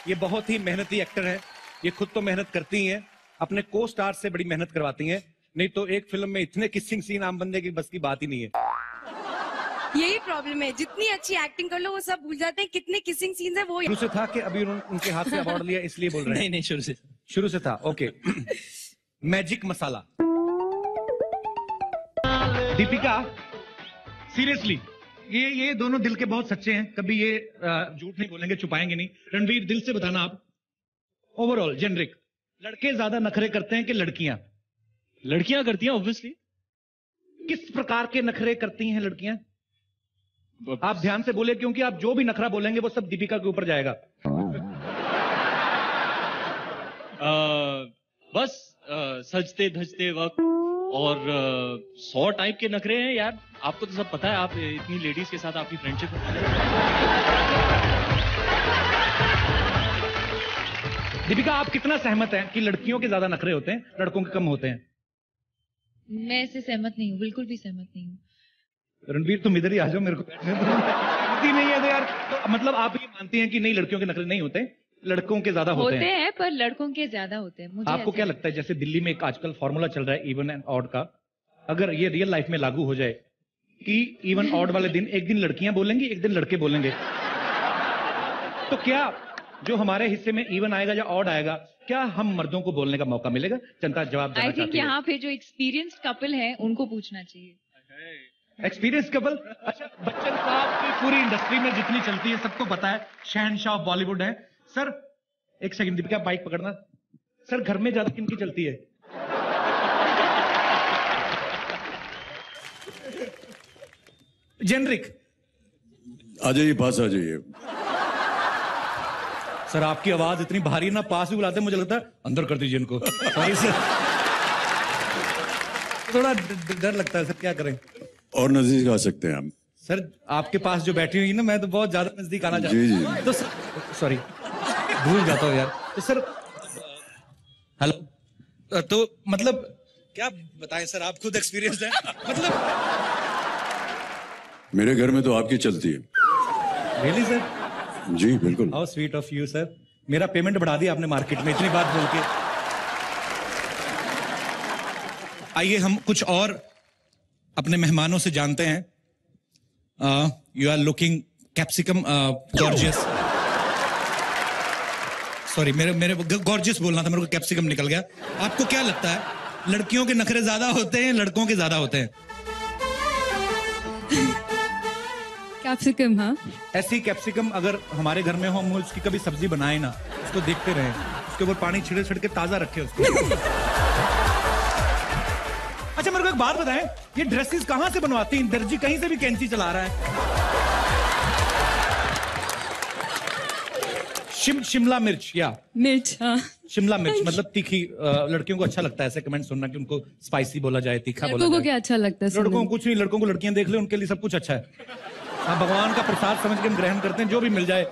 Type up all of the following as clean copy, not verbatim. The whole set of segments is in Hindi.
ये बहुत ही मेहनती एक्टर है। ये खुद तो मेहनत करती ही हैं, अपने को स्टार से बड़ी मेहनत करवाती हैं। नहीं तो एक फिल्म में इतने किसिंग सीन आम बंदे की बस की बात ही नहीं है। यही प्रॉब्लम है, जितनी अच्छी एक्टिंग कर लो वो सब भूल जाते हैं कितने किसिंग सीन्स है वो। शुरू से था कि अभी उन्होंने उनके हाथ से अवार्ड लिया इसलिए बोल रहे हैं? नहीं शुरू से था। ओके। मैजिक मसाला। दीपिका, सीरियसली ये दोनों दिल के बहुत सच्चे हैं, कभी ये झूठ नहीं बोलेंगे, छुपाएंगे नहीं। रणवीर, दिल से बताना आप, ओवरऑल जेनरिक, लड़के ज्यादा नखरे करते हैं कि लड़कियां? लड़कियां करती हैं ऑब्वियसली। किस प्रकार के नखरे करती हैं लड़कियां? आप ध्यान से बोले, क्योंकि आप जो भी नखरा बोलेंगे वो सब दीपिका के ऊपर जाएगा। बस सजते धजते वक्त और 100 टाइप के नखरे हैं यार, आपको तो सब पता है, आप इतनी लेडीज के साथ आपकी फ्रेंडशिप है। दीपिका, आप कितना सहमत हैं कि लड़कियों के ज्यादा नखरे होते हैं, लड़कों के कम होते हैं? मैं इससे सहमत नहीं हूँ, बिल्कुल भी सहमत नहीं हूँ। रणवीर, तुम इधर ही आ जाओ, मेरे को बैठने दो। नहीं है तो यार, तो मतलब आप ये मानती हैं कि नहीं, लड़कियों के नखरे नहीं होते, लड़कों के ज्यादा होते हैं? पर लड़कों के ज्यादा होते हैं। मुझे आपको क्या लगता है, जैसे दिल्ली में एक आजकल फॉर्मूला चल रहा है इवन एंड ऑड का, अगर ये रियल लाइफ में लागू हो जाए कि इवन ऑड वाले दिन एक दिन लड़कियां बोलेंगी, एक दिन लड़के बोलेंगे, तो क्या जो हमारे हिस्से में इवन आएगा या ऑड आएगा, क्या हम मर्दों को बोलने का मौका मिलेगा? जनता जवाब देना चाहती है। आई थिंक यहाँ पे जो एक्सपीरियंस्ड कपल है उनको पूछना चाहिए। Experience couple? अच्छा, बच्चन साहब की पूरी इंडस्ट्री में जितनी चलती है सबको पता है, शहनशाह ऑफ बॉलीवुड है। सर एक सेकंड, दीपिका बाइक पकड़ना। सर घर में ज्यादा किनकी चलती है? जेनरिक। आ जाइए, पास आ जाइए। सर आपकी आवाज इतनी भारी ना, पास भी बुलाते हैं, मुझे लगता है अंदर कर दीजिए इनको। सॉरी सर, थोड़ा डर लगता है सर, क्या करें? और नजदीक आ सकते हैं हम। सर आपके पास जो बैठी हुई ना, मैं तो बहुत ज्यादा नजदीक आना चाहता हूँ। जी जी। तो सॉरी, भूल जाता हूँ यार। तो सर, हेलो, तो मतलब क्या बताएं सर, आप खुद एक्सपीरियंस है मतलब। मेरे घर में तो आपकी चलती है। Really sir? जी बिल्कुल। How sweet of you sir. मेरा पेमेंट बढ़ा दिया आपने मार्केट में इतनी बात बोल के। आइए हम कुछ और अपने मेहमानों से जानते हैं। You are looking capsicum gorgeous. Sorry, मेरे गॉर्जियस बोलना था, मेरे को कैप्सिकम निकल गया। आपको क्या लगता है, लड़कियों के नखरे ज्यादा होते हैं, लड़कों के ज्यादा होते हैं? कैप्सिकम। हाँ, ऐसी कैप्सिकम अगर हमारे घर में हो, हम उसकी कभी सब्जी बनाए ना, उसको देखते रहे, उसके ऊपर पानी छिड़क छिड़क के ताजा रखे उसको। अच्छा मेरे को एक बात बताएं, ये ड्रेसेस कहां से बनवाती हैं? दर्जी कहीं से भी कैंची चला रहा है। शिमला मिर्च या मिर्च। हाँ, शिमला मिर्च मतलब तीखी। लड़कियों को अच्छा लगता है ऐसे कमेंट सुनना कि उनको स्पाइसी बोला जाए, तीखा बोला जाए। लड़कों को क्या अच्छा लगता है? लड़कों को कुछ नहीं, लड़कों को लड़कियां देख ले, उनके लिए सब कुछ अच्छा है। हाँ, भगवान का प्रसाद समझ के हम ग्रहण करते हैं, जो भी मिल जाए।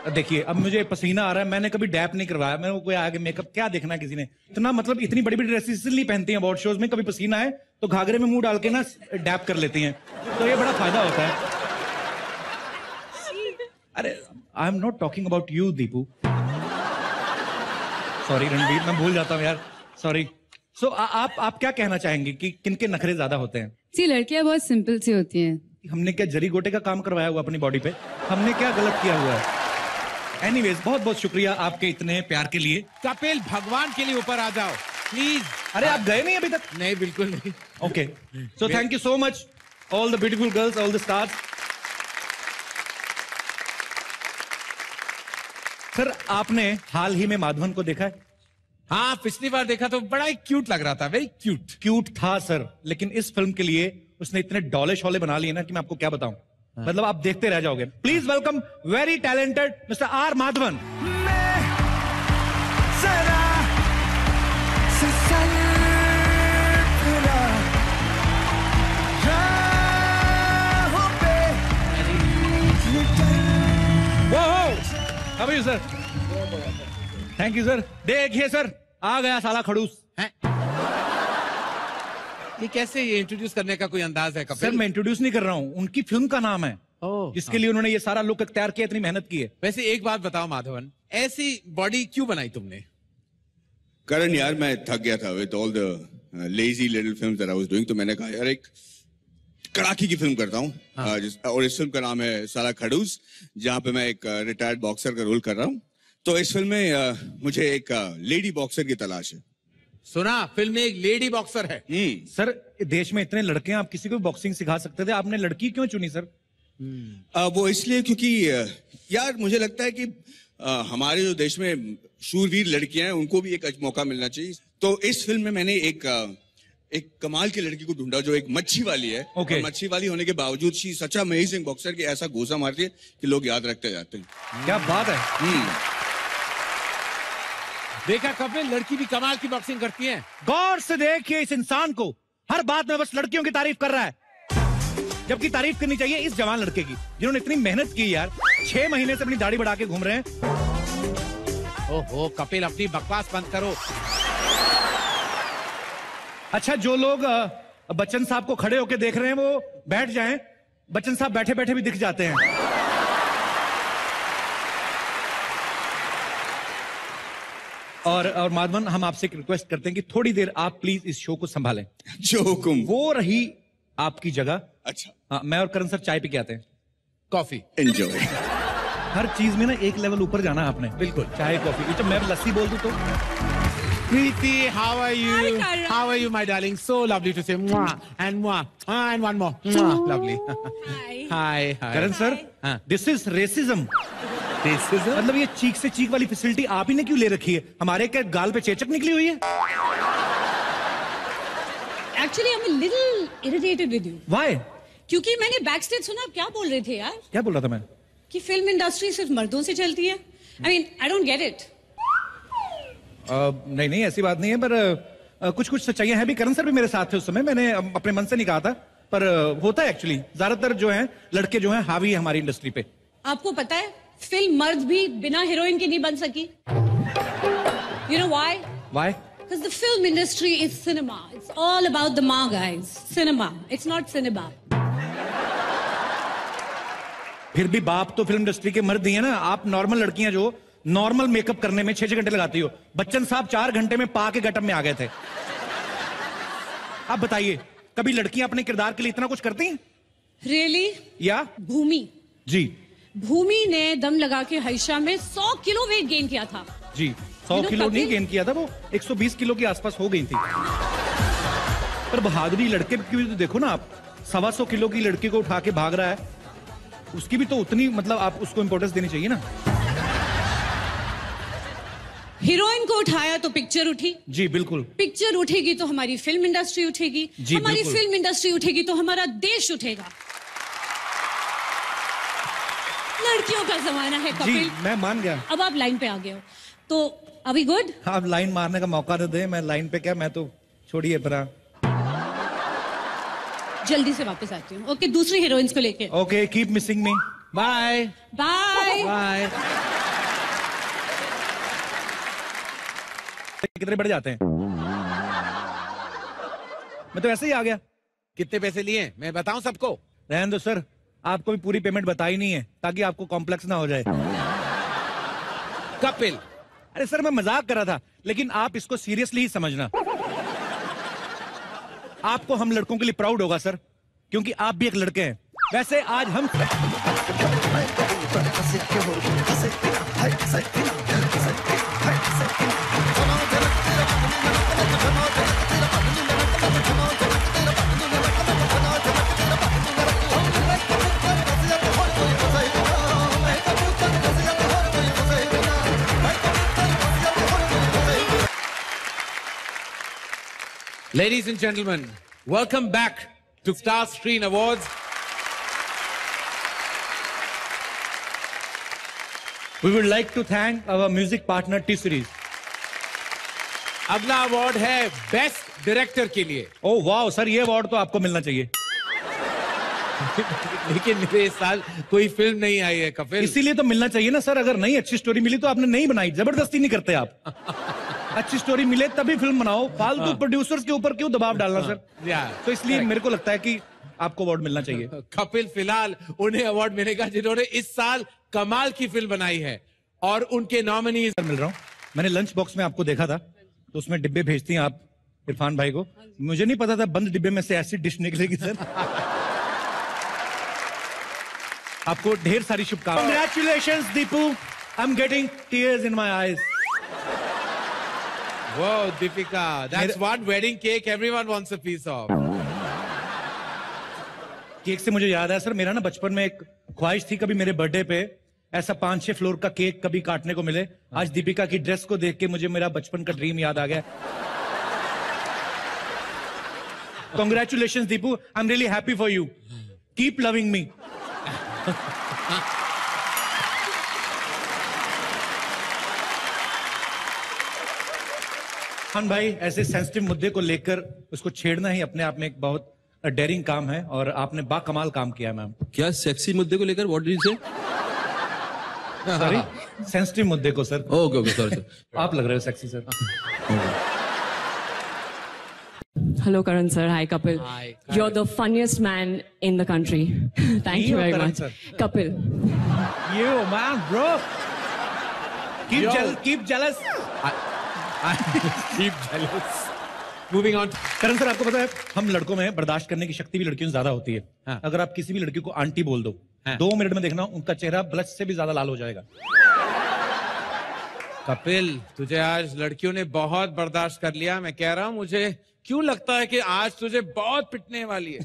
देखिए अब मुझे पसीना आ रहा है, मैंने कभी डैप नहीं करवाया, मेरे को कोई आगे मेकअप क्या देखना है किसी ने इतना, मतलब इतनी बड़ी बड़ी ड्रेसेस इसलिए पहनती हैं अवार्ड शोज में, कभी पसीना आए तो घाघरे में मुंह डाल के ना डैप कर लेती हैं, तो ये बड़ा फायदा होता है। अरे I am not talking about you Deepu, sorry Ranveer, मैं भूल जाता हूँ यार, सॉरी। सो आप क्या कहना चाहेंगे कि किनके नखरे ज्यादा होते हैं? सी लड़कियां बहुत सिंपल सी होती हैं। हमने क्या जरी गोटे का काम करवाया हुआ अपनी बॉडी पे? हमने क्या गलत किया हुआ है? एनीवेज, बहुत बहुत शुक्रिया आपके इतने प्यार के लिए। कपिल, भगवान के लिए ऊपर आ जाओ प्लीज। अरे आप गए नहीं अभी तक? नहीं, बिल्कुल नहीं। Okay, so thank you so much all the beautiful girls, all the stars. Sir आपने हाल ही में माधवन को देखा है? हाँ, पिछली बार देखा तो बड़ा ही क्यूट लग रहा था, वेरी क्यूट। क्यूट था सर, लेकिन इस फिल्म के लिए उसने इतने डॉले शॉले बना लिए ना कि मैं आपको क्या बताऊं। मतलब आप देखते रह जाओगे। Please welcome very talented mister R Madhavan. How are you, sir? Thank you sir. देखिए सर, आ गया साला खड़ूस। ये कैसे, ये इंट्रोड्यूस करने का कोई अंदाज है कपिल? सर मैं इंट्रोड्यूस नहीं कर रहा हूँ, उनकी फिल्म का नाम है। जिसके लिए उन्होंने ये सारा लुक तैयार किया, इतनी मेहनत की है। वैसे एक बात बताओ माधवन, ऐसी बॉडी क्यों बनाई तुमने? करण यार, मैं थक गया था with all the lazy little films that I was doing, तो मैंने कहा यार एक कड़ाके की फिल्म करता हूँ। और इस फिल्म का नाम है साला खड़ूस, जहाँ पे मैं एक रिटायर्ड बॉक्सर का रोल कर रहा हूँ। तो इस फिल्म में मुझे एक लेडी बॉक्सर की तलाश है। सुना, फिल्म में एक लेडी बॉक्सर है। सर, देश में इतने लड़के हैं, आप किसी को भी बॉक्सिंग सिखा सकते थे, आपने लड़की क्यों चुनी सर? वो इसलिए क्योंकि यार मुझे लगता है कि हमारे जो देश में शूरवीर लड़कियां हैं उनको भी एक मौका मिलना चाहिए। तो इस फिल्म में मैंने एक कमाल की लड़की को ढूंढा जो एक मच्छी वाली है। Okay. और मच्छी वाली होने के बावजूद शी सच अमेजिंग बॉक्सर कि ऐसा घोसा मारती है कि लोग याद रखते जाते हैं। क्या बात है। देखा कपिल, लड़की भी कमाल की बॉक्सिंग करती है। गौर से देखिए इस इंसान को, हर बात में बस लड़कियों की तारीफ कर रहा है, जबकि तारीफ करनी चाहिए इस जवान लड़के की जिन्होंने इतनी मेहनत की यार। 6 महीने से अपनी दाढ़ी बढ़ा के घूम रहे हैं। ओहो कपिल, अपनी बकवास बंद करो। अच्छा, जो लोग बच्चन साहब को खड़े होके देख रहे हैं वो बैठ जाएं। बच्चन साहब बैठे बैठे भी दिख जाते हैं। और माधवन, हम आपसे एक रिक्वेस्ट करते हैं कि थोड़ी देर आप प्लीज इस शो को संभालें। जो हुकुम। वो रही आपकी जगह। अच्छा। हाँ, मैं और करण सर चाय पी के आते हैं। कॉफी। एंजॉय। हर चीज में ना एक लेवल ऊपर जाना आपने। बिल्कुल। चाय कॉफी। जब मैं लस्सी बोल दूं तो Preeti, how are you? Hi, Karan. How are you, my darling? So lovely to say mwah and mwah and one more. Mwah. Lovely. Hi. Hi. Karan sir, हाँ। This is racism. Racism? मतलब ये चीक से चीक वाली फैसिलिटी आप ही ने क्यों ले रखी है? हमारे क्या गाल पे चेचक निकली हुई है? Actually, I'm a little irritated with you. Why? क्योंकि मैंने बैक स्टेज सुना, आप क्या बोल रहे थे यार? क्या बोल रहा था मैं? कि फिल्म इंडस्ट्री सिर्फ मर्दों से चलती है। I mean, I don't get it. नहीं, ऐसी बात नहीं है, पर कुछ कुछ सच्चाइयां हैं भी। करण सर भी मेरे साथ थे उस समय, मैंने अपने मन से नहीं कहा था, पर होता है एक्चुअली। ज्यादातर जो है लड़के जो हैं हावी है हमारी इंडस्ट्री पे। आपको पता है, फिल्म मर्द भी बिना हीरोइन के नहीं बन सकी। You know why? Why? Because the film industry is cinema. It's all about the ma guys. Cinema. It's not cinema. फिर भी बाप तो फिल्म इंडस्ट्री के मर्द ही है ना। आप नॉर्मल लड़कियां जो नॉर्मल मेकअप करने में 6 घंटे लगाती हो, बच्चन साहब 4 घंटे में पा के गटअप में आ गए थे। आप बताइए, कभी लड़कियां अपने किरदार के लिए इतना कुछ करती हैं? Really? या भूमि जी भूमि ने दम लगा के हईशा में 100 किलो वेट गेन किया था। जी 100 You know, किलो नहीं कपिल? गेन किया था, वो 120 किलो के आसपास हो गई थी। पर बहादुरी लड़के की भी तो देखो ना आप। 125 किलो की लड़की को उठा के भाग रहा है, उसकी भी तो उतनी, मतलब आप उसको इंपॉर्टेंस देनी चाहिए ना। हीरोइन को उठाया तो पिक्चर उठी। जी बिल्कुल। पिक्चर उठेगी तो हमारी फिल्म इंडस्ट्री उठेगी। जी, हमारी बिल्कुल। फिल्म इंडस्ट्री उठेगी तो हमारा देश उठेगा। लड़कियों का जमाना है जी कपिल। मैं मान गया। अब आप लाइन पे आ गए हो, तो अभी गुड। आप लाइन मारने का मौका तो दे। मैं लाइन पे क्या, मैं तो छोड़िए परा। जल्दी से वापस आती हूँ। ओके, दूसरी हीरोइंस को लेके। Okay, keep missing me. Bye bye. Bye. कितने बढ़ जाते हैं? मैं तो ऐसे ही आ गया। कितने पैसे लिए मैं बताऊं सबको? रहने दो सर, आपको भी पूरी पेमेंट बताई नहीं है ताकि आपको कॉम्प्लेक्स ना हो जाए। कपिल, अरे सर, मैं मजाक कर रहा था, लेकिन आप इसको सीरियसली ही समझना। आपको हम लड़कों के लिए प्राउड होगा सर, क्योंकि आप भी एक लड़के हैं। वैसे आज हम ladies and gentlemen, welcome back to Star Screen Awards. We would like to thank our music partner T-Series. अगला अवार्ड है बेस्ट डायरेक्टर के लिए। ओह वाह सर, ये अवार्ड तो आपको मिलना चाहिए। लेकिन मेरे इस साल कोई फिल्म नहीं आई है कपिल। इसीलिए तो मिलना चाहिए ना सर। अगर नहीं अच्छी स्टोरी मिली तो आपने नहीं बनाई, जबरदस्ती नहीं करते आप। अच्छी स्टोरी मिले तभी फिल्म बनाओ। फालतू प्रोड्यूसर्स के ऊपर क्यों दबाव डालना सर? या तो इसलिए मेरे को लगता है कि आपको अवार्ड मिलना चाहिए। कपिल फिलहाल उन्हें अवार्ड मिलेगा जिन्होंने इस साल कमाल की फिल्म बनाई है और उनके नॉमिनीज मिल रहा हूँ। मैंने लंच बॉक्स में आपको देखा था, तो उसमें डिब्बे भेजती हैं आप इरफान भाई को। मुझे नहीं पता था बंद डिब्बे में से ऐसी डिश निकलेगी सर। आपको ढेर सारी शुभकामनाएं। Congratulations Deepu, I am getting tears in my eyes. Wow, Deepika, that's one wedding cake everyone wants a piece of. Cake से मुझे याद है सर, मेरा ना बचपन में एक ख्वाहिश थी कभी मेरे बर्थडे पे ऐसा 5-6 फ्लोर का केक कभी काटने को मिले। आज दीपिका की ड्रेस को देख के मुझे मेरा बचपन का ड्रीम याद आ गया। Congratulations Deepu, I am really happy for you, keep loving me. हाँ भाई, ऐसे सेंसिटिव मुद्दे को लेकर उसको छेड़ना ही अपने आप में एक बहुत डेयरिंग काम है और आपने बाकमाल काम किया मैम। क्या सेक्सी मुद्दे को लेकर? व्हाट डिड यू से? सॉरी, सेंसिटिव मुद्दे को sir. Okay okay, sorry sir. आप लग रहे हो sexy sir. Hello Karan sir, hi Kapil. Hi, You're the funniest man in the country. Thank you very Karan much. sir. Kapil. You man, bro. Keep jealous. Keep jealous. Moving on. Karan sir, आपको पता है हम लड़कों में बर्दाश्त करने की शक्ति भी लड़कियों से ज्यादा होती है। हाँ। अगर आप किसी भी लड़की को आंटी बोल दो, 2 मिनट में देखना उनका चेहरा ब्लश से भी ज्यादा लाल हो जाएगा। कपिल, तुझे आज लड़कियों ने बहुत बर्दाश्त कर लिया। मैं कह रहा हूँ, मुझे क्यों लगता है कि आज तुझे बहुत पिटने वाली है।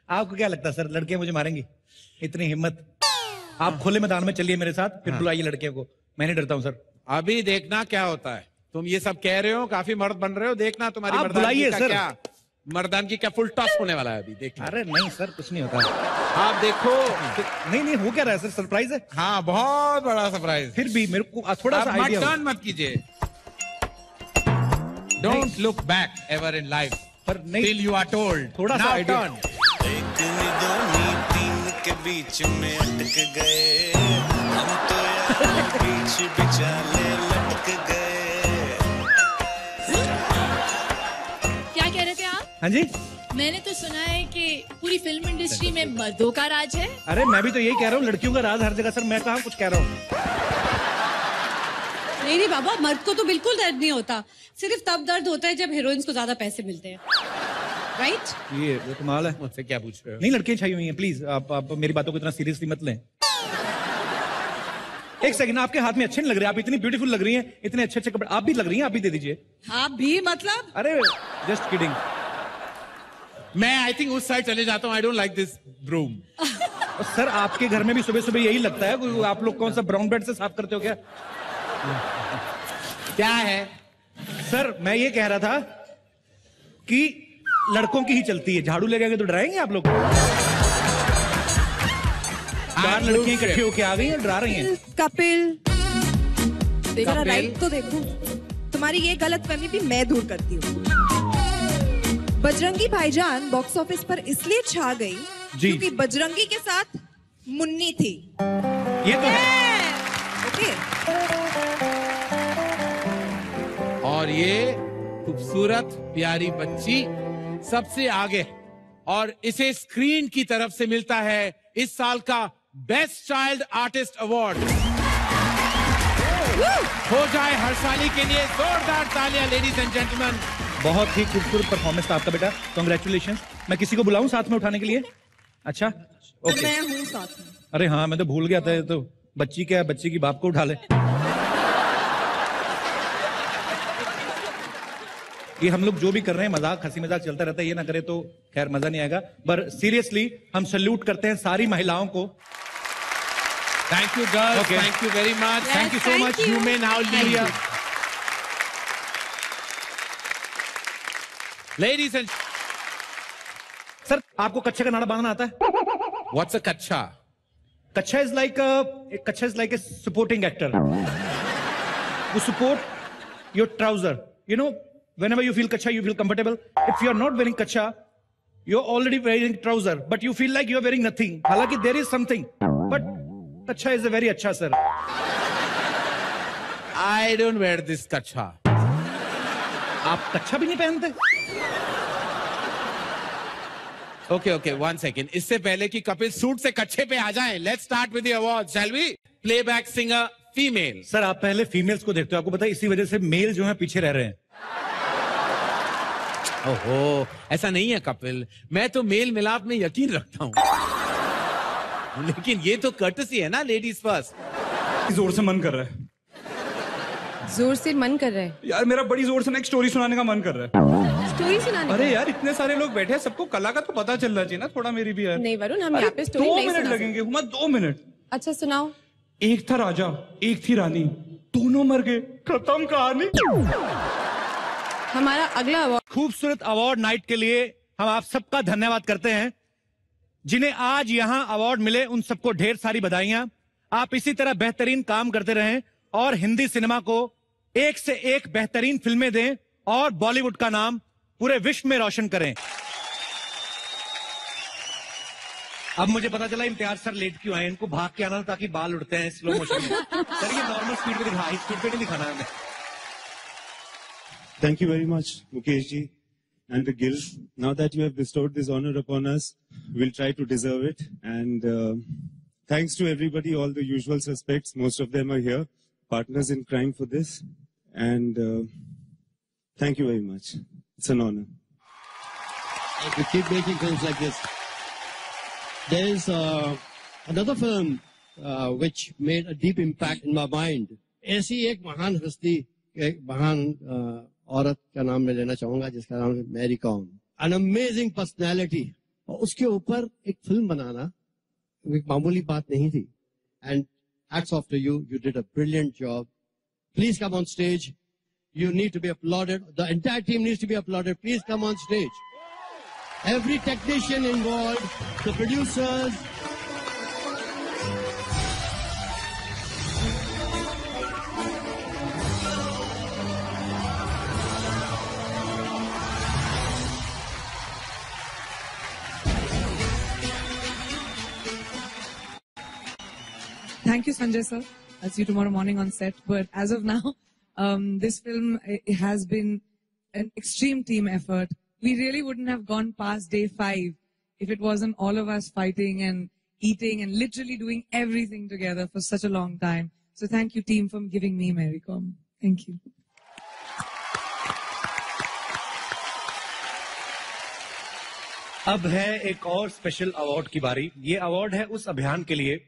आपको क्या लगता है सर, लड़कियां मुझे मारेंगी? इतनी हिम्मत? आप खुले मैदान में चलिए मेरे साथ, फिर बुलाइए लड़कियों को। मैं नहीं डरता हूँ सर। अभी देखना क्या होता है। तुम ये सब कह रहे हो, काफी मर्द बन रहे हो, देखना तुम्हारी आप मर्दानगी बुलाइए का सर। क्या, मर्दानगी क्या फुल टॉस होने वाला है अभी, देखना। अरे नहीं सर, कुछ नहीं होता। आप देखो। नहीं हो क्या रहा है सर, सरप्राइज है। हाँ, बहुत बड़ा सरप्राइज। फिर भी मेरे को थोड़ा सा आइडिया टर्न मत कीजिए। Don't look back ever in life पर नहीं, टिल यू आर टोल्ड। थोड़ा सा आइडिया। एक दो तीन के बीच में अटक गए हम तो यार, बीच बिचाले लटक गए। क्या कह रहे थे आप? हाँ जी, मैंने तो सुना है कि पूरी फिल्म इंडस्ट्री में मर्दों का राज है। अरे मैं भी तो यही कह रहा हूँ, लड़कियों का राज हर जगह सर। मैं कहाँ कुछ कह रहा हूँ। नहीं बाबा, मर्द को तो बिल्कुल दर्द नहीं होता। सिर्फ तब दर्द होता है जब हीरोइंस को ज्यादा पैसे मिलते हैं, राइट? ये कमाल है। मुझसे क्या पूछ रहे हो? नहीं, लड़कियां छाई हुई हैं, प्लीज आप मेरी बातों को इतना सीरियसली मत लें। एक सेकंड, आपके हाथ में अच्छे नहीं लग रहे, आप इतनी ब्यूटीफुल लग रही हैं, इतने अच्छे कपड़े आप भी लग रही हैं, आप भी दे दीजिए। आप भी मतलब? अरे जस्ट किडिंग। मैं आई थिंक उस साइड चले जाता हूँ। I don't like this broom. Sir, आपके घर में भी सुबह सुबह यही लगता है? आप लोग कौन सा ब्राउन ब्रेड से साफ करते हो क्या? क्या है सर, मैं ये कह रहा था कि लड़कों की ही चलती है, झाड़ू ले जाएंगे तो डराएंगे आप लोग? 4 लड़कियां इकट्ठी होके आ गई हैं, डरा रही हैं। कपिल, जरा राइट तो देखो। तुम्हारी ये गलतफहमी भी मैं दूर करती हूँ। बजरंगी भाईजान बॉक्स ऑफिस पर इसलिए छा गई क्योंकि बजरंगी के साथ मुन्नी थी। ये तो है। ओके। और ये खूबसूरत प्यारी बच्ची सबसे आगे, और इसे स्क्रीन की तरफ से मिलता है इस साल का बेस्ट चाइल्ड आर्टिस्ट अवार्ड। हो जाए हर्षाली के लिए जोरदार तालियां, लेडीज एंड जेंटलमैन। बहुत ही खूबसूरत परफॉर्मेंस था आपका बेटा, कांग्रेचुलेशन। मैं किसी को बुलाऊं साथ में उठाने के लिए? अच्छा, ओके। मैं हूँ साथ में। अरे हाँ, मैं तो भूल गया था। तो बच्ची क्या है, बच्ची की बाप को उठा ले। ये हम लोग जो भी कर रहे हैं मजाक, हंसी मजाक चलता रहता है, ये ना करे तो खैर मजा नहीं आएगा। पर सीरियसली हम सैल्यूट करते हैं सारी महिलाओं को। Thank you girls, thank you very much, thank you so much. You may now leave. Ladies and sir, आपको कच्छे का नाड़ा बांधना आता है? What's a kachha? Kachha is like a supporting actor. वो support your trouser, you know, whenever you feel kacha, you feel comfortable. If you are not wearing kacha, you're already wearing trouser, but you feel like you're wearing nothing. हालांकि there is something, but kacha is a very अच्छा sir. I don't wear this kacha. आप कच्छा भी नहीं पहनते? Okay 1 second. इससे पहले कि कपिल सूट से कच्छे पे आ जाएं, let's start with the award, shall we? Playback singer female. Sir आप पहले फीमेल्स को देखते हो, आपको पता है इसी वजह से मेल जो है पीछे रह रहे हैं. ओहो, ऐसा नहीं है कपिल, मैं तो मेल मिलाप में यकीन रखता हूं, लेकिन ये तो कर्टसी है ना, लेडीज फर्स्ट. जोर से मन कर रहा है. जोर से मन कर रहा है यार, मेरा बड़ी जोर से ना एक स्टोरी सुनाने का मन कर रहा है. स्टोरी सुनाने? अरे यार, इतने सारे लोग बैठे हैं, सबको कला का तो पता चलना चाहिए ना, थोड़ा मेरी भी यार. नहीं वरुण, हम यहाँ पे स्टोरी नहीं 2 मिनट सुना लगेंगे, हुमा 2 मिनट. अच्छा सुनाओ. एक था राजा, एक थी रानी, दोनों मर गए, खत्म कहानी. हमारा अगला अवार्ड. खूबसूरत अवार्ड नाइट के लिए हम आप सबका धन्यवाद करते हैं. जिन्हें आज यहां अवार्ड मिले उन सबको ढेर सारी बधाइयां. आप इसी तरह बेहतरीन काम करते रहें और हिंदी सिनेमा को एक से एक बेहतरीन फिल्में दें और बॉलीवुड का नाम पूरे विश्व में रोशन करें. अब मुझे पता चला इम्तियाज सर लेट क्यों आए. इनको भाग के आना था ताकि बाल उड़ते हैं स्लो मोशन में. सर ये नॉर्मल स्पीड पे दिखा, हाई स्पीड पे नहीं दिखाना है हमें. Thank you very much, Mukesh ji and the Guild. Now that you have bestowed this honor upon us, we'll try to deserve it. And thanks to everybody, all the usual suspects. Most of them are here, partners in crime for this. And thank you very much. It's an honor. If you keep making films like this. There's another film which made a deep impact in my mind. ऐसी एक महान हस्ती, एक महान औरत का नाम मैं लेना चाहूंगा जिसका नाम है Mary Kom. An amazing personality. और उसके ऊपर एक फिल्म बनाना एक मामूली बात नहीं थी. And hats off to you. You did a brilliant job. Please come on stage. You need to be applauded. The entire team needs to be applauded. Please come on stage. Every technician involved, the producers. Thank you, Sanjay sir. I'll see you tomorrow morning on set. But as of now, this film it has been an extreme team effort. We really wouldn't have gone past day 5 if it wasn't all of us fighting and eating and literally doing everything together for such a long time. So thank you, team, for giving me Mary Com. Thank you. अब है एक और स्पेशल अवार्ड की बारी. ये अवार्ड है उस अभियान के लिए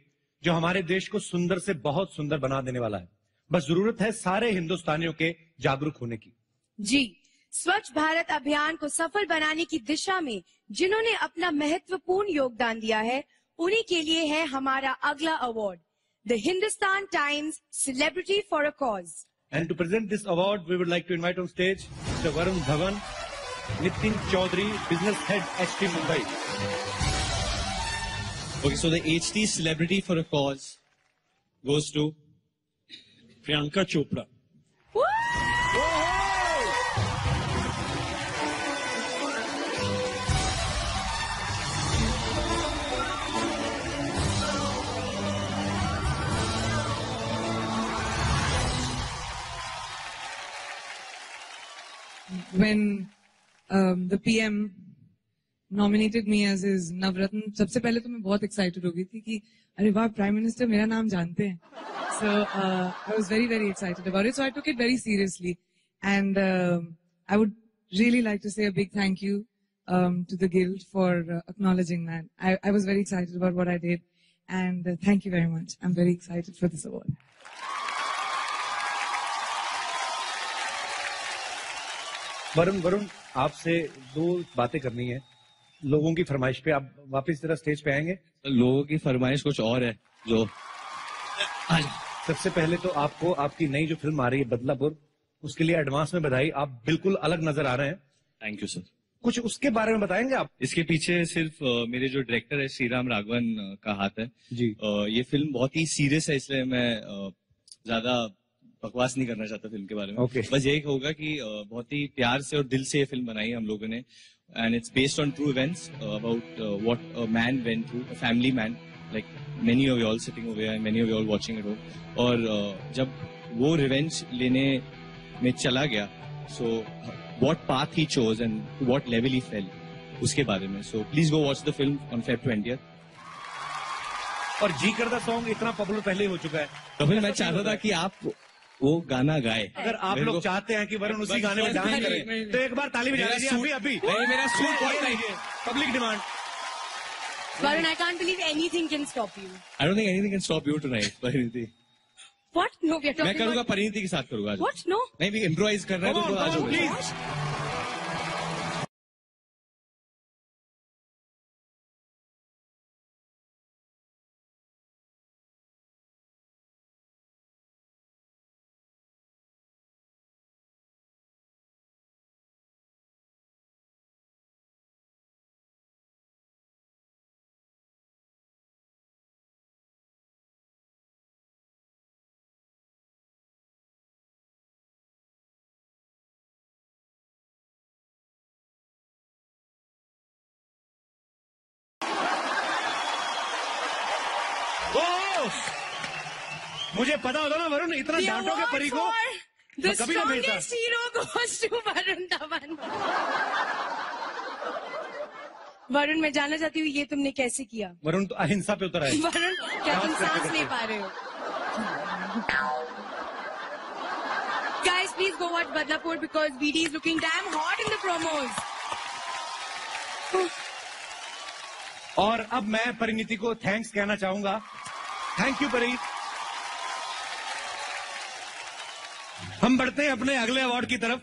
जो हमारे देश को सुंदर से बहुत सुंदर बना देने वाला है. बस जरूरत है सारे हिंदुस्तानियों के जागरूक होने की. जी, स्वच्छ भारत अभियान को सफल बनाने की दिशा में जिन्होंने अपना महत्वपूर्ण योगदान दिया है, उन्हीं के लिए है हमारा अगला award, the Hindustan times celebrity for a cause. And to present this award, we would like to invite on stage Mr. Varun Dhawan, Nitin Chaudhary, business head, HT Mumbai. Okay, so the HT Celebrity for a Cause goes to Priyanka Chopra. When the PM nominated me as his Navratna, सबसे पहले तो मैं बहुत excited हो गई थी कि अरे वाह, Prime Minister मेरा नाम जानते हैं. So I was very, very excited about it. So I took it very seriously. And I would really like to say a big thank you to the Guild for acknowledging that. I was very excited about what I did. And thank you very much. I'm very excited for this award. Varun, आपसे 2 बातें करनी है. लोगों की फरमाइश पे आप वापस जरा स्टेज पे आएंगे. लोगों की फरमाइश कुछ और है जो सबसे पहले तो आपको आपकी नई जो फिल्म आ रही है बदलापुर, उसके लिए एडवांस में बधाई. आप बिल्कुल अलग नजर आ रहे हैं. Thank you sir. कुछ उसके बारे में बताएंगे आप? इसके पीछे सिर्फ मेरे जो डायरेक्टर है श्रीराम राघवन का हाथ है जी. ये फिल्म बहुत ही सीरियस है, इसलिए मैं ज्यादा बकवास नहीं करना चाहता फिल्म के बारे में. Okay. बस यही कहूंगा कि बहुत ही प्यार से और दिल से ये फिल्म बनाई है हम लोगों ने. And it's based on true events about what a man went through, a family man, like many of you all sitting over here and many of you all watching at home. और जब वो रिवेंज लेने में चला गया, so what path he chose and to what level he fell, उसके बारे में. So please go watch the film on Feb 20th. और जी करदा सॉन्ग इतना पॉपुलर पहले ही हो चुका है. तो फिर मैं चाहता था कि आप वो गाना गाए. अगर आप लोग चाहते हैं कि वरुण उसी गाने में डांस करे तो एक बार ताली बजा दीजिए अभी अभी. नहीं, मेरा सूट कोई नहीं है. Public demand. Varun, I can't believe anything can stop you. I don't think anything can stop you tonight, Parineeti. What? No, we are talking मैं करूँगा about... परिणीति के साथ करूँगा. What? No. नहीं, भी इम्प्रोवाइज कर रहे हैं तो आज होगा. मुझे पता होता ना वरुण इतना डांटोगे परी को. The कभी ना भेजता. strongest hero goes to Varun Dhawan. Varun, मैं जानना चाहती हूँ ये तुमने कैसे किया? वरुण तो अहिंसा पे उतर आए. वरुण, क्या तुम सांस ले पा रहे हो? Guys, please go watch Badlapur because BD is looking damn hot in the promos. और अब मैं परिणीति को थैंक्स कहना चाहूंगा. थैंक यू परी. हम बढ़ते हैं अपने अगले अवार्ड की तरफ.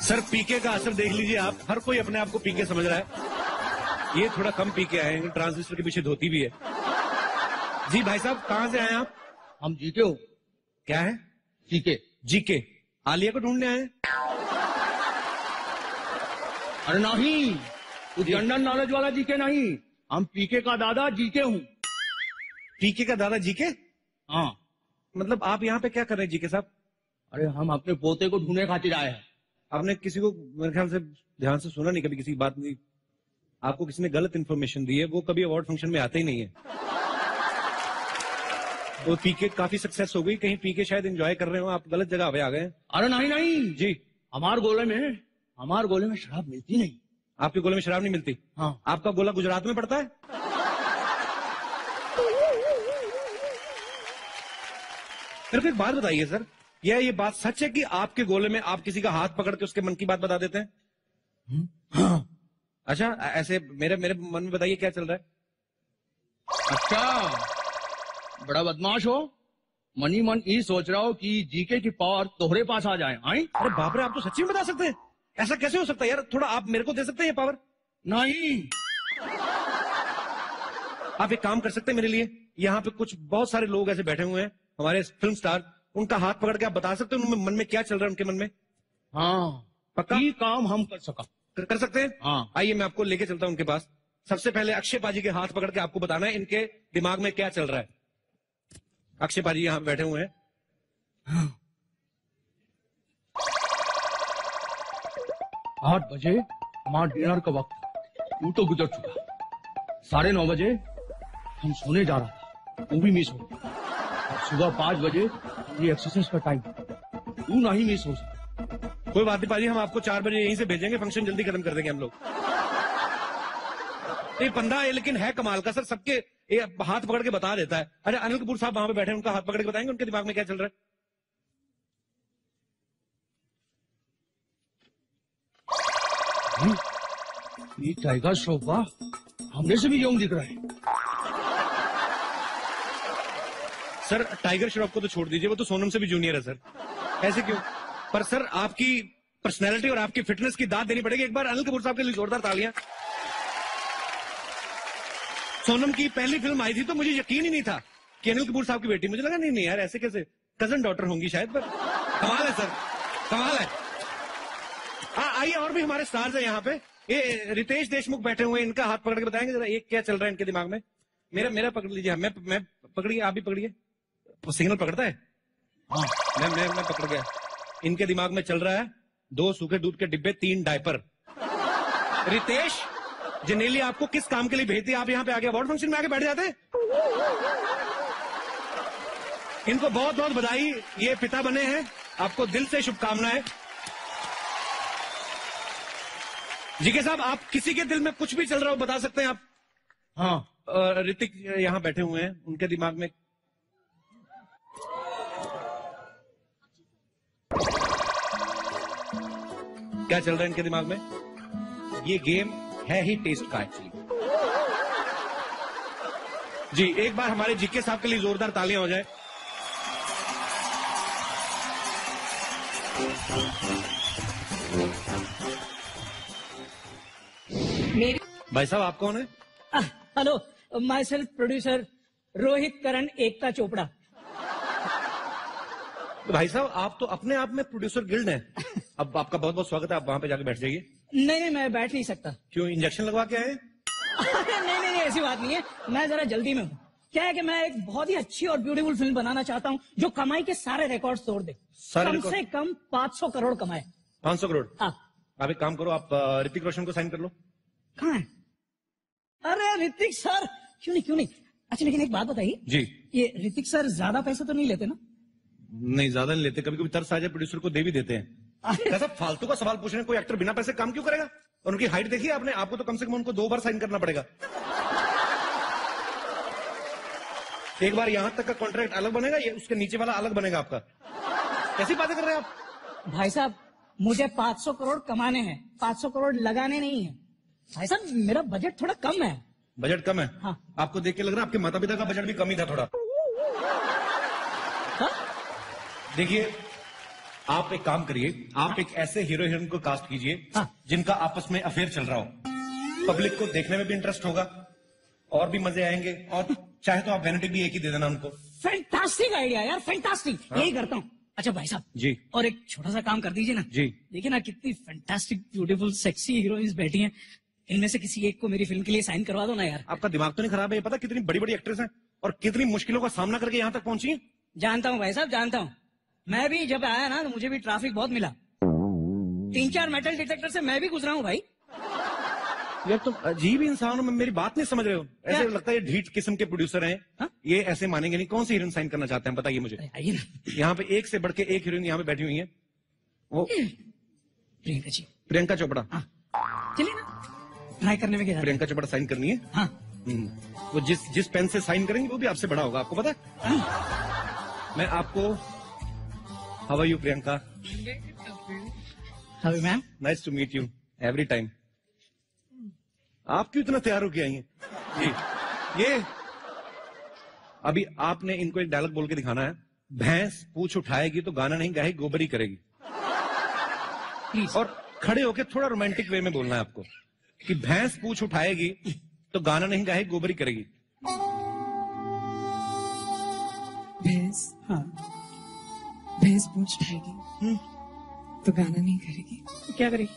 सर पीके का असर देख लीजिए आप. हर कोई अपने आप को पीके समझ रहा है. ये थोड़ा कम पीके आए हैं. ट्रांजिस्टर के पीछे धोती भी है. जी भाई साहब कहां से आए आप? हम जीके हो. क्या है? जीके. जीके आलिया को ढूंढने आए. अरे नहीं, वो जनरल नॉलेज वाला जीके नहीं. हम पीके का दादा जीके हूँ. पीके का दादा जीके? हाँ. मतलब आप यहाँ पे क्या कर रहे हैं जीके साहब? अरे हम अपने पोते को ढूंढने खातिर आए हैं. आपने किसी को मेरे ख्याल से ध्यान से सुना नहीं कभी किसी की बात नहीं. आपको किसी ने गलत इन्फॉर्मेशन दी है. वो कभी अवार्ड फंक्शन में आते ही नहीं है. तो पीके काफी सक्सेस हो गई. कहीं पीके शायद एंजॉय कर रहे हो. आप गलत जगह पे आ गए. अरे नहीं नहीं जी. हमारे गोले में शराब मिलती नहीं. आपके गोले में शराब नहीं मिलती? हाँ. आपका गोला गुजरात में पड़ता है? मेरे को एक बात बताइए सर. ये बात सच है कि आपके गोले में आप किसी का हाथ पकड़ के उसके मन की बात बता देते हैं? हाँ. अच्छा ऐसे मेरे मन में बताइए क्या चल रहा है? अच्छा बड़ा बदमाश हो. मनी मन ये सोच रहा हो कि जीके की पावर तोहरे पास आ जाए. अरे बाप रे, आप तो सच्ची में बता सकते हैं. ऐसा कैसे हो सकता है यार? थोड़ा आप मेरे को दे सकते हैं ये पावर? नहीं. आप एक काम कर सकते हैं मेरे लिए. यहाँ पे कुछ बहुत सारे लोग ऐसे बैठे हुए हैं हमारे फिल्म स्टार. उनका हाथ पकड़ के आप बता सकते हैं उनके मन में क्या चल रहा है उनके मन में? हाँ. पक्का? ये काम हम कर सकते हैं. हाँ. आइए मैं आपको लेके चलता हूं उनके पास. सबसे पहले अक्षय पाजी के हाथ पकड़ के आपको बताना है इनके दिमाग में क्या चल रहा है. अक्षय पाजी यहाँ बैठे हुए हैं. 8 बजे हमारा डिनर का वक्त वो तो गुजर चुका. 9:30 बजे हम सोने जा रहा था, वो भी मिस हो गया. सुबह 5 बजे ये एक्सरसाइज का टाइम, वो नहीं मिस हो सकता. कोई बात नहीं पाजी, हम आपको 4 बजे यहीं से भेजेंगे. फंक्शन जल्दी खत्म कर देंगे हम लोग. ये बंदा है लेकिन है कमाल का सर. सबके ये हाथ पकड़ के बता देता है. अरे अनिल कपूर साहब वहां पे बैठे हैं, उनका हाथ पकड़ के बताएंगे उनके दिमाग में क्या चल रहा है. ये टाइगर श्रॉफ का हमने से भी यंग दिख रहा है. सर टाइगर श्रॉफ को तो छोड़ दीजिए, वो तो सोनम से भी जूनियर है सर. ऐसे क्यों? पर सर आपकी पर्सनैलिटी और आपकी फिटनेस की दाद देनी पड़ेगी. एक बार अनिल कपूर साहब के लिए जोरदार तालियां. सोनम की पहली फिल्म आई थी तो मुझे यकीन ही नहीं था कि अनिल कपूर साहब की बेटी. मुझे लगा नहीं यार ऐसे कैसे, कजन डॉटर होंगी शायद. पर कमाल है सर, कमाल है. आइए और भी हमारे स्टार्स है यहाँ पे. ये रितेश देशमुख बैठे हुए हैं, इनका हाथ पकड़ के बताएंगे जरा ये क्या चल रहा है इनके दिमाग में. मेरा पकड़ लीजिए. मैं पकड़िए, आप भी पकड़िए. सिग्नल पकड़ता है? हाँ. मैं पकड़ गया. इनके दिमाग में चल रहा है 2 सूखे दूध के डिब्बे, 3 डायपर। रितेश जनेली आपको किस काम के लिए भेजती है? आप यहाँ पे आके अवार्ड फंक्शन में आके बैठ जाते हैं। इनको बहुत बहुत बधाई, ये पिता बने हैं, आपको दिल से शुभकामनाएं। जीके साहब, आप किसी के दिल में कुछ भी चल रहा हो बता सकते हैं आप? हाँ, ऋतिक यहां बैठे हुए हैं, उनके दिमाग में क्या चल रहा है? इनके दिमाग में ये गेम है ही टेस्ट का एक्चुअली। जी, एक बार हमारे जीके साहब के लिए जोरदार तालियां हो जाए। मेरी भाई साहब, आप कौन है? Hello, myself producer Rohit Karan Ekta Chopra. तो भाई साहब, आप तो अपने आप में प्रोड्यूसर गिल्ड हैं। अब आपका बहुत बहुत स्वागत है, आप वहां पे जाके बैठ जाइए। नहीं, मैं बैठ नहीं सकता। क्यों, इंजेक्शन लगवा के आए? नहीं, ऐसी बात नहीं है, मैं जरा जल्दी में हूँ। क्या है कि मैं एक बहुत ही अच्छी और ब्यूटीफुल फिल्म बनाना चाहता हूँ जो कमाई के सारे रिकॉर्ड तोड़ दे। कम से कम 500 करोड़ कमाए। 500 करोड़? हाँ। आप एक काम करो, आप ऋतिक रोशन को साइन कर लो। कहाँ है? अरे ऋतिक सर, क्यों नहीं। अच्छा, लेकिन एक बात बताइए जी, ये ऋतिक सर ज्यादा पैसा तो नहीं लेते ना? नहीं, ज्यादा नहीं लेते, कभी कभी तरस आ जाए प्रोड्यूसर को दे भी देते हैं। कैसा फालतू का सवाल पूछ रहे हैं? कोई एक्टर बिना पैसे काम क्यों करेगा? और उनकी हाइट देखिए आपने, आपको तो कम से कम उनको 2 बार साइन करना पड़ेगा। एक बार यहां तक का कॉन्ट्रैक्ट अलग बनेगा, ये उसके नीचे वाला अलग बनेगा आपका। कैसी बातें कर रहे हैं आप? भाई साहब, मुझे 500 करोड़ कमाने हैं, 500 करोड़ लगाने नहीं है। भाई साहब, मेरा बजट थोड़ा कम है। बजट कम है? हाँ। आपको देख के लग रहा है आपके माता पिता का बजट भी कम ही था थोड़ा। हाँ? देखिए, आप एक काम करिए, आप एक ऐसे हीरो हीरोइन को कास्ट कीजिए जिनका आपस में अफेयर चल रहा हो। पब्लिक को देखने में भी इंटरेस्ट होगा और भी मजे आएंगे, और चाहे तो आप वैनिटी भी एक ही दे देना उनको। फैंटास्टिक आइडिया यार, फैंटास्टिक। हाँ। यही करता हूँ। अच्छा भाई साहब जी, और एक छोटा सा काम कर दीजिए ना। जी। देखिए ना, कितनी फैंटास्टिक ब्यूटीफुल सेक्सी हीरोइंस बैठी हैं, इनमें से किसी एक को मेरी फिल्म के लिए साइन करवा दो ना यार। आपका दिमाग तो नहीं खराब है? ये पता कितनी बड़ी बड़ी एक्ट्रेस हैं और कितनी मुश्किलों का सामना करके यहाँ तक पहुंची हैं? जानता हूँ भाई साहब, जानता हूँ। मैं भी जब आया ना तो मुझे भी ट्रैफिक बहुत मिला। 3-4 मेटल डिटेक्टर से मैं भी गुजरा हूँ भाई। यार तुम अजीब इंसान हो, मेरी बात नहीं समझ रहे हो। ऐसे लगता है ये ढीठ किस्म के प्रोड्यूसर हैं। हा? ये ऐसे मानेंगे नहीं। कौन सी हीरोइन साइन करना चाहते हैं बताइए मुझे। आइए ना। यहाँ पे एक से बढ़ के एक हीरोइन यहाँ पे बैठी हुई है। वो प्रियंका जी। प्रियंका चोपड़ा। चलिए ना, ट्राई करने में क्या? प्रियंका चोपड़ा साइन करनी है। हाँ। वो जिस पेन से साइन करेंगे वो भी आपसे बड़ा होगा, आपको पता है? मैं आपको how are you Priyanka? How are ma'am? Nice to meet you every time. आप क्यों इतना तैयार होके आई हैं? जी, ये अभी आपने इनको एक डायलॉग बोल के दिखाना है। भैंस पूछ उठाएगी तो गाना नहीं गाएगी, गोबरी करेगी। प्लीज। और खड़े होके थोड़ा रोमांटिक वे में बोलना है आपको कि भैंस पूछ उठाएगी तो गाना नहीं गाएगी, गोबरी करेगी। भैंस, हाँ, भैंस पूछ उठाएगी तो गाना नहीं करेगी, क्या करेगी?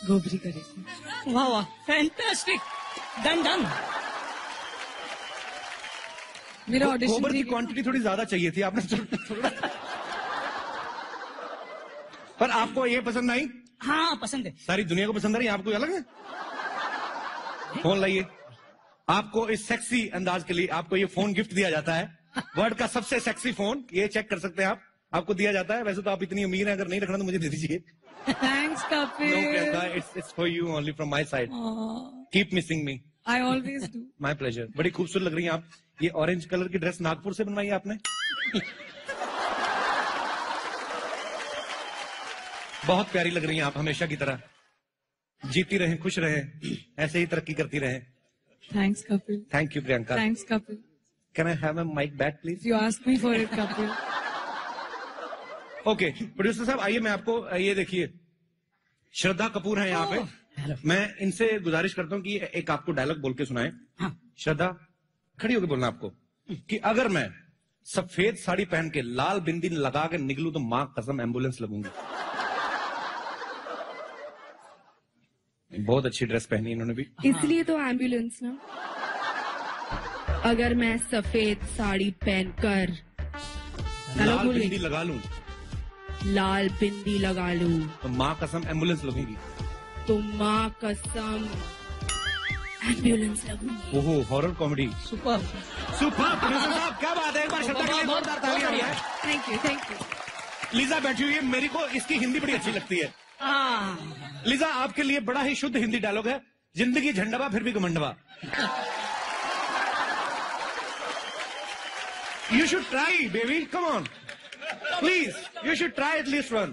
गोबरी करेगी। वाह वाह, फैंटास्टिक, डन डन। मेरा ऑडिशन गोबर की क्वांटिटी थोड़ी ज्यादा चाहिए थी आपने थोड़ा। पर आपको ये पसंद आई? हाँ, पसंद है। सारी दुनिया को पसंद आ रही है, आपको अलग है? फोन लाइए। आपको इस सेक्सी अंदाज के लिए आपको ये फोन गिफ्ट दिया जाता है। वर्ल्ड का सबसे सेक्सी फोन, ये चेक कर सकते हैं आप, आपको दिया जाता है। वैसे तो आप इतनी अमीर हैं, अगर नहीं रखना तो मुझे दे दीजिए। Thanks Kapil. No, Priyanka, it's for you only from my side. Keep missing me. I always do. My pleasure. बड़ी खूबसूरत लग रही हैं आप। ये ऑरेंज कलर की ड्रेस नागपुर से बनवाई है आपने? बहुत प्यारी लग रही हैं आप, हमेशा की तरह। जीती रहें, खुश रहें, ऐसे ही तरक्की करती रहें। Thanks Kapil. Thank you, Priyanka. Thanks Kapil. Can I have a mic back, please? You asked me for it Kapil. Okay, producer साहब आइए, मैं आपको ये देखिए, श्रद्धा कपूर है यहाँ पे। मैं इनसे गुजारिश करता हूँ कि एक आपको डायलॉग बोल के सुनाएं। हाँ। श्रद्धा, खड़ी होकर बोलना आपको कि अगर मैं सफेद साड़ी पहन के लाल बिंदी लगा के निकलूं तो मां कसम एम्बुलेंस लगूंगी। बहुत अच्छी ड्रेस पहनी इन्होंने भी। इसलिए तो एम्बुलेंस ना। अगर मैं सफेद साड़ी पहनकर लाल बिंदी लगा लूं लाल बिंदी लगा लूं तो माँ कसम एम्बुलेंस लगेगी। तो माँ कसम एम्बुलेंस लगूंगी। ओहो horror comedy. Super super producer साहब क्या बात है, एक बार श्रद्धा के लिए जोरदार तालियां है। Thank you. लीजा बैठी हुई है, मेरे को इसकी हिंदी बड़ी अच्छी लगती है। लीजा आपके लिए बड़ा ही शुद्ध हिंदी डायलॉग है, जिंदगी झंडवा फिर भी घमंडवा। You should try, baby. Come on. Please, you should try at least one.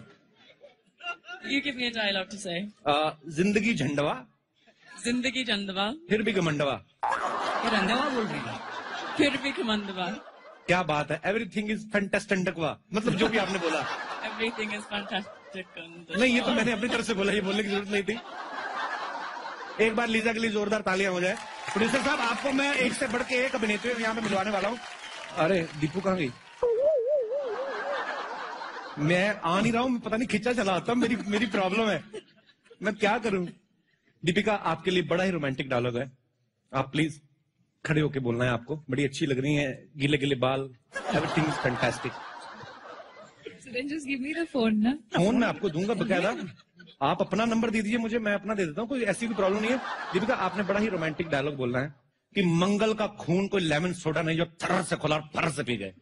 You give me a dialogue to say. जिंदगी झंडवा जिंदगी चंदवा फिर भी घमंडवा। ये रंधवा बोल रही है। फिर भी घमंडवा। क्या बात है, एवरीथिंग इज फैंटास्टिकवा, मतलब जो भी आपने बोला। Everything is fantastic. नहीं ये तो मैंने अपनी तरफ से बोला, ये बोलने की जरूरत नहीं थी। एक बार लीजा के लिए जोरदार तालियां हो जाए। प्रोड्यूसर साहब आपको मैं एक से बढ़ के एक अभिनेत्री यहाँ पे मिलवाने वाला हूँ। अरे दीपू कहाँ गई? मैं आ नहीं रहा हूँ, पता नहीं खिंचा चला आता, मेरी प्रॉब्लम है, मैं क्या करूं। दीपिका आपके लिए बड़ा ही रोमांटिक डायलॉग है, आप प्लीज खड़े होके बोलना है आपको। बड़ी अच्छी लग रही है, गिले गिले बाल, everything is fantastic. So then just give me the phone, ना? फोन मैं आपको दूंगा बकायदा, आप अपना नंबर दे दीजिए मुझे, मैं अपना दे देता हूँ, कोई ऐसी भी प्रॉब्लम नहीं है। दीपिका आपने बड़ा ही रोमांटिक डायलॉग बोलना है कि मंगल का खून कोई लेमन सोडा नहीं जो थर्र से खोला और फर्र से पी गए।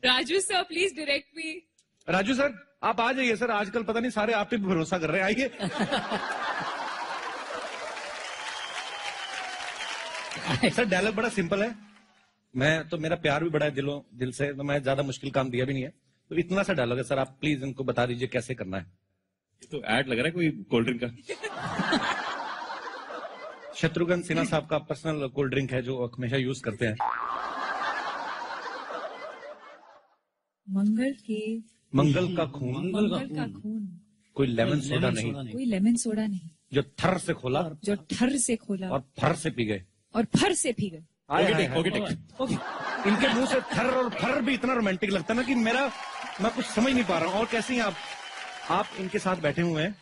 Raju sir please direct me. Raju sir आप आ जाइए सर, आजकल पता नहीं सारे आप पे भी भरोसा कर रहे हैं, आइए। सर डायलॉग बड़ा सिंपल है, मैं तो मेरा प्यार भी बड़ा है दिल से, तो मैं ज्यादा मुश्किल काम दिया भी नहीं है, तो इतना सा डायलॉग है सर, आप प्लीज इनको बता दीजिए कैसे करना है। तो ऐड लग रहा है कोई कोल्ड ड्रिंक का। शत्रुघ्न सिन्हा साहब का पर्सनल कोल्ड ड्रिंक है जो हमेशा यूज करते हैं। मंगल का खून कोई लेमन सोडा नहीं, कोई लेमन सोडा नहीं जो थर से खोला जो ठर से खोला और फर से पी गए। और फर से पी गए। इनके मुंह से थर और फर भी इतना रोमांटिक लगता है ना कि मैं कुछ समझ नहीं पा रहा हूँ। और कैसे हैं आप इनके साथ बैठे हुए हैं,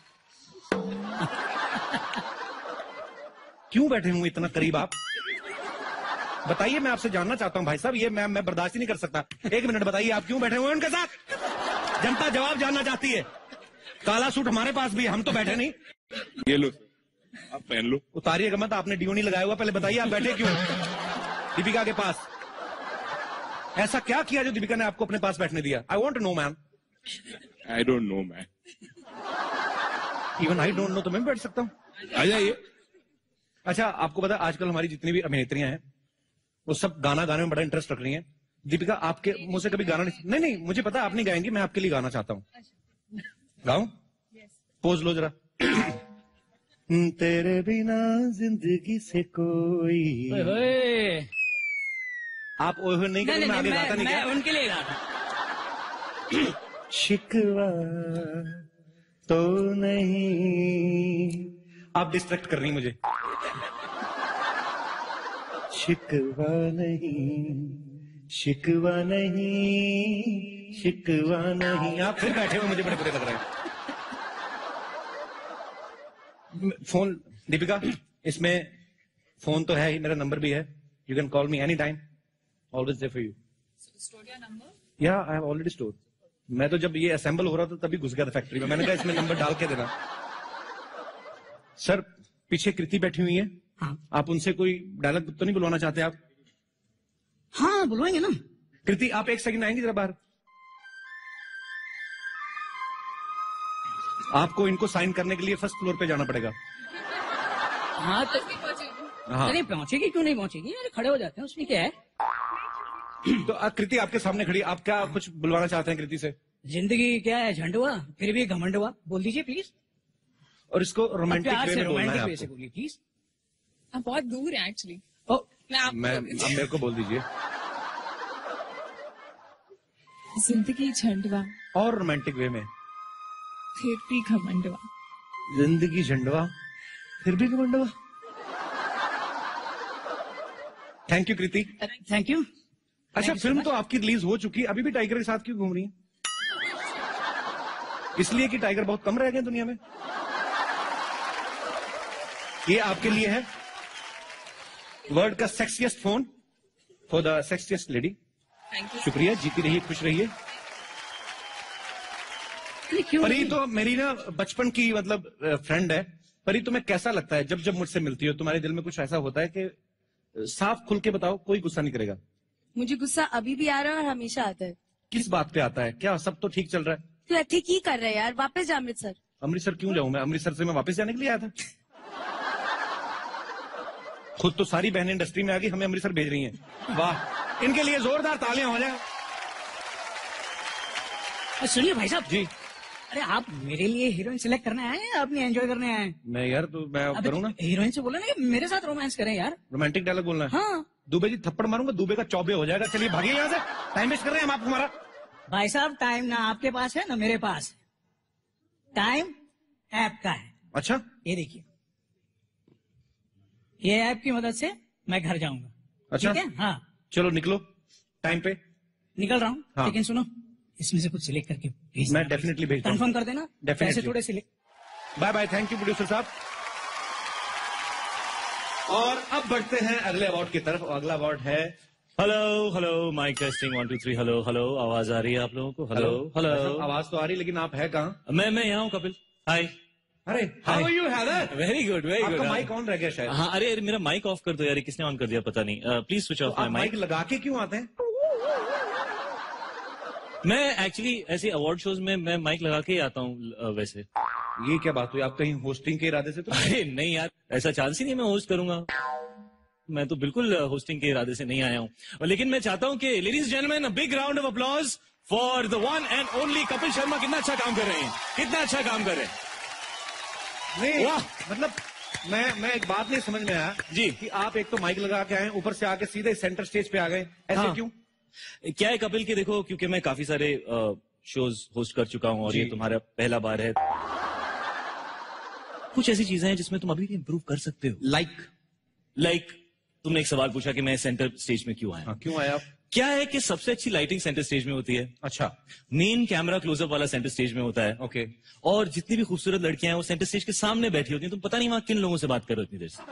क्यों बैठे हुए इतना करीब आप बताइए, मैं आपसे जानना चाहता हूं भाई साहब, ये मैं बर्दाश्त ही नहीं कर सकता। एक मिनट बताइए आप क्यों बैठे हुए हैं उनके साथ, जनता जवाब जानना चाहती है। काला सूट हमारे पास भी है, हम तो बैठे नहीं। ये लो आप पहन लो। उतारिएगा मत, आपने डीओ नहीं लगाया हुआ, पहले बताइए आप बैठे क्यों दीपिका के पास? ऐसा क्या किया जो दीपिका ने आपको अपने पास बैठने दिया? I want to know ma'am. I don't know man. Even I don't know तो मैं बैठ सकता हूँ, आ जाइए। अच्छा आपको पता आजकल हमारी जितनी भी अभिनेत्रियां हैं वो सब गाना गाने में बड़ा इंटरेस्ट रख रही हैं। दीपिका आपके मुझसे कभी गाना नहीं, मुझे पता आप नहीं गाएंगी, मैं आपके लिए गाना चाहता हूँ। गाऊं? पोज लो जरा। तेरे बिना जिंदगी से कोई। आप ओह नहीं करेंगे, मैं आगे गाता नहीं, मैं उनके लिए गाता। शिकवा तो नहीं, आप डिस्ट्रैक्ट कर रही मुझे। शिकवा नहीं, शिकवा नहीं, शिकवा नहीं। आप फिर बैठे हुए मुझे बड़े बुरे लग रहे हैं। फोन दीपिका, इसमें फोन तो है ही, मेरा नंबर भी है, you can call me any time, always there for you. या आई हैव ऑलरेडी स्टोर्ड। मैं तो जब ये असेंबल हो रहा था तभी घुस गया था फैक्ट्री में, मैंने कहा इसमें नंबर डाल के देना। सर पीछे कृति बैठी हुई है, हाँ। आप उनसे कोई डायलॉग तो नहीं बुलवाना चाहते आप? हाँ बुलवाएंगे ना। कृति आप एक सेकंड आएंगी जरा बाहर? आपको इनको साइन करने के लिए फर्स्ट फ्लोर पे जाना पड़ेगा। हाँ तो हाँ। अरे पहुंचेगी क्यों नहीं पहुंचेगी, अरे खड़े हो जाते हैं, उसमें क्या है। तो कृति आपके सामने खड़ी, आप क्या कुछ बुलवाना चाहते हैं कृति से? जिंदगी क्या है झंडुआ फिर भी घमंडुआ, बोल दीजिए प्लीज। और इसको रोमांटिक वे में बोलना है रोमांटिक वे से आपको। बोलिए प्लीज। आप बहुत दूर है एक्चुअली। मैं अब मेरे को बोल दीजिए। जिंदगी झंडवा और रोमांटिक वे में। फिर भी घमंडवा। जिंदगी झंडवा फिर भी घमंडवा। Thank you Kriti. Thank you. अच्छा फिल्म तो आपकी रिलीज हो चुकी है, अभी भी टाइगर के साथ क्यों घूम रही है? इसलिए कि टाइगर बहुत कम रह गए दुनिया में। ये आपके लिए है वर्ल्ड का sexiest phone for the sexiest lady. Thank you. शुक्रिया, जीती रहिए, खुश रहिए। परी तो मेरी ना बचपन की मतलब फ्रेंड है। परी तुम्हें कैसा लगता है जब जब मुझसे मिलती हो? तुम्हारे दिल में कुछ ऐसा होता है कि साफ खुल के बताओ, कोई गुस्सा नहीं करेगा? मुझे गुस्सा अभी भी आ रहा है और हमेशा आता है। किस बात पे आता है? क्या सब तो ठीक चल रहा है? तू ठीक ही कर रहा है यार, वापस जा अमृतसर। अमृतसर क्यों जाऊं मैं? अमृतसर से मैं वापस जाने के लिए आया था। खुद तो सारी बहनें इंडस्ट्री में आ गई, हमें अमृतसर भेज रही हैं। वाह, इनके लिए जोरदार तालियां हो जाए। सुनिए भाई साहब जी, अरे आप मेरे लिए हीरोइन सिलेक्ट करने आए हैं, अपनी एंजॉय करने आए हैं? मैं यार तो मैं करूँ ना, हीरोइन से बोला ना कि मेरे साथ रोमांस करें यार। रोमांटिक डायलॉग बोलना है। हाँ। दुबे जी थप्पड़ मारूंगा, दुबे का चौबे हो जाएगा। चलिए भागिए यहाँ से, टाइम वेस्ट कर रहे हैं हम आपको हमारा। भाई साहब टाइम ना आपके पास है ना मेरे पास है, टाइम ऐप का है। अच्छा, ये देखिए, ये ऐप की मदद से मैं घर जाऊंगा। अच्छा, ठीक है? हाँ चलो निकलो टाइम पे। निकल रहा हूँ। हाँ। लेकिन सुनो, इसमें से कुछ सिलेक्ट करके भेजना। मैं डेफिनेटली भेजता हूँ। कंफर्म कर देना, Definitely. पैसे थोड़े select. Bye bye, thank you producer साहब। और अब बढ़ते हैं अगले अवार्ड की तरफ। अगला अवार्ड है hello hello, mic testing 1 2 3। Hello hello, आवाज आ रही है आप लोगों को? हेलो हेलो, आवाज तो आ रही, लेकिन आप है कहाँ? मैं यहाँ हूँ कपिल। हाय। अरे how are you Haider? Very good very good. आपका माइक ऑन रह गया शायद। हाँ, अरे मेरा माइक ऑफ कर दो यार, किसने ऑन कर दिया पता नहीं। Please switch off my mic mic. लगा के क्यों आते हैं? मैं एक्चुअली ऐसे अवार्ड शोज में मैं माइक लगा के ही आता हूँ वैसे। ये क्या बात हुई? आप कहीं होस्टिंग के इरादे से तो? अरे नहीं यार, ऐसा चांस ही नहीं मैं होस्ट करूंगा। मैं तो बिल्कुल होस्टिंग के इरादे से नहीं आया हूँ। लेकिन मैं चाहता हूँ कि ladies gentleman, a big round of applause for the one and only Kapil Sharma. कितना अच्छा काम कर रहे हैं, कितना अच्छा काम कर रहे हैं। नहीं मतलब मैं एक बात नहीं समझ में आया जी कि आप एक तो माइक लगा के आए, ऊपर से आके सीधे सेंटर स्टेज पे आ गए, ऐसे हाँ। क्यों? क्या है कपिल की, देखो क्योंकि मैं काफी सारे शोज होस्ट कर चुका हूँ और ये तुम्हारा पहला बार है। कुछ ऐसी चीजें हैं जिसमें तुम अभी भी इम्प्रूव कर सकते हो। लाइक तुमने एक सवाल पूछा कि मैं सेंटर स्टेज में क्यों आया। हाँ, क्यों आया आप? क्या है कि सबसे अच्छी लाइटिंग सेंटर स्टेज में होती है। अच्छा, मेन कैमरा क्लोजअप वाला सेंटर स्टेज में होता है। ओके। और जितनी भी खूबसूरत लड़कियां हैं वो सेंटर स्टेज के सामने बैठी होती हैं। तुम पता नहीं वहां किन लोगों से बात कर रहे हो इतनी देर से।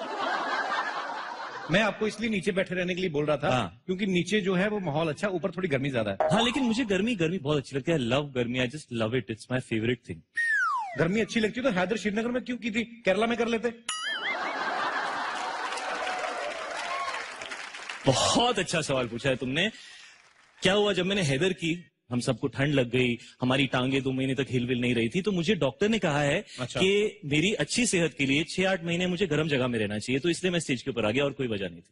मैं आपको इसलिए नीचे बैठे रहने के लिए बोल रहा था। हाँ। क्योंकि नीचे जो है वो माहौल अच्छा, ऊपर थोड़ी गर्मी ज्यादा है। हाँ, लेकिन मुझे गर्मी बहुत अच्छी लगती है। लव गर्मी, I just love it, it's my favourite thing. गर्मी अच्छी लगती है तो हैदर श्रीनगर में क्यों की थी? केरला में कर लेते। बहुत अच्छा सवाल पूछा है तुमने। क्या हुआ जब मैंने हैदर की, हम सबको ठंड लग गई, हमारी टांगे 2 महीने तक हिलविल नहीं रही थी, तो मुझे डॉक्टर ने कहा है कि मेरी अच्छी सेहत के लिए 6-8 महीने मुझे गर्म जगह में रहना चाहिए, तो इसलिए मैं स्टेज के ऊपर आ गया और कोई वजह नहीं थी।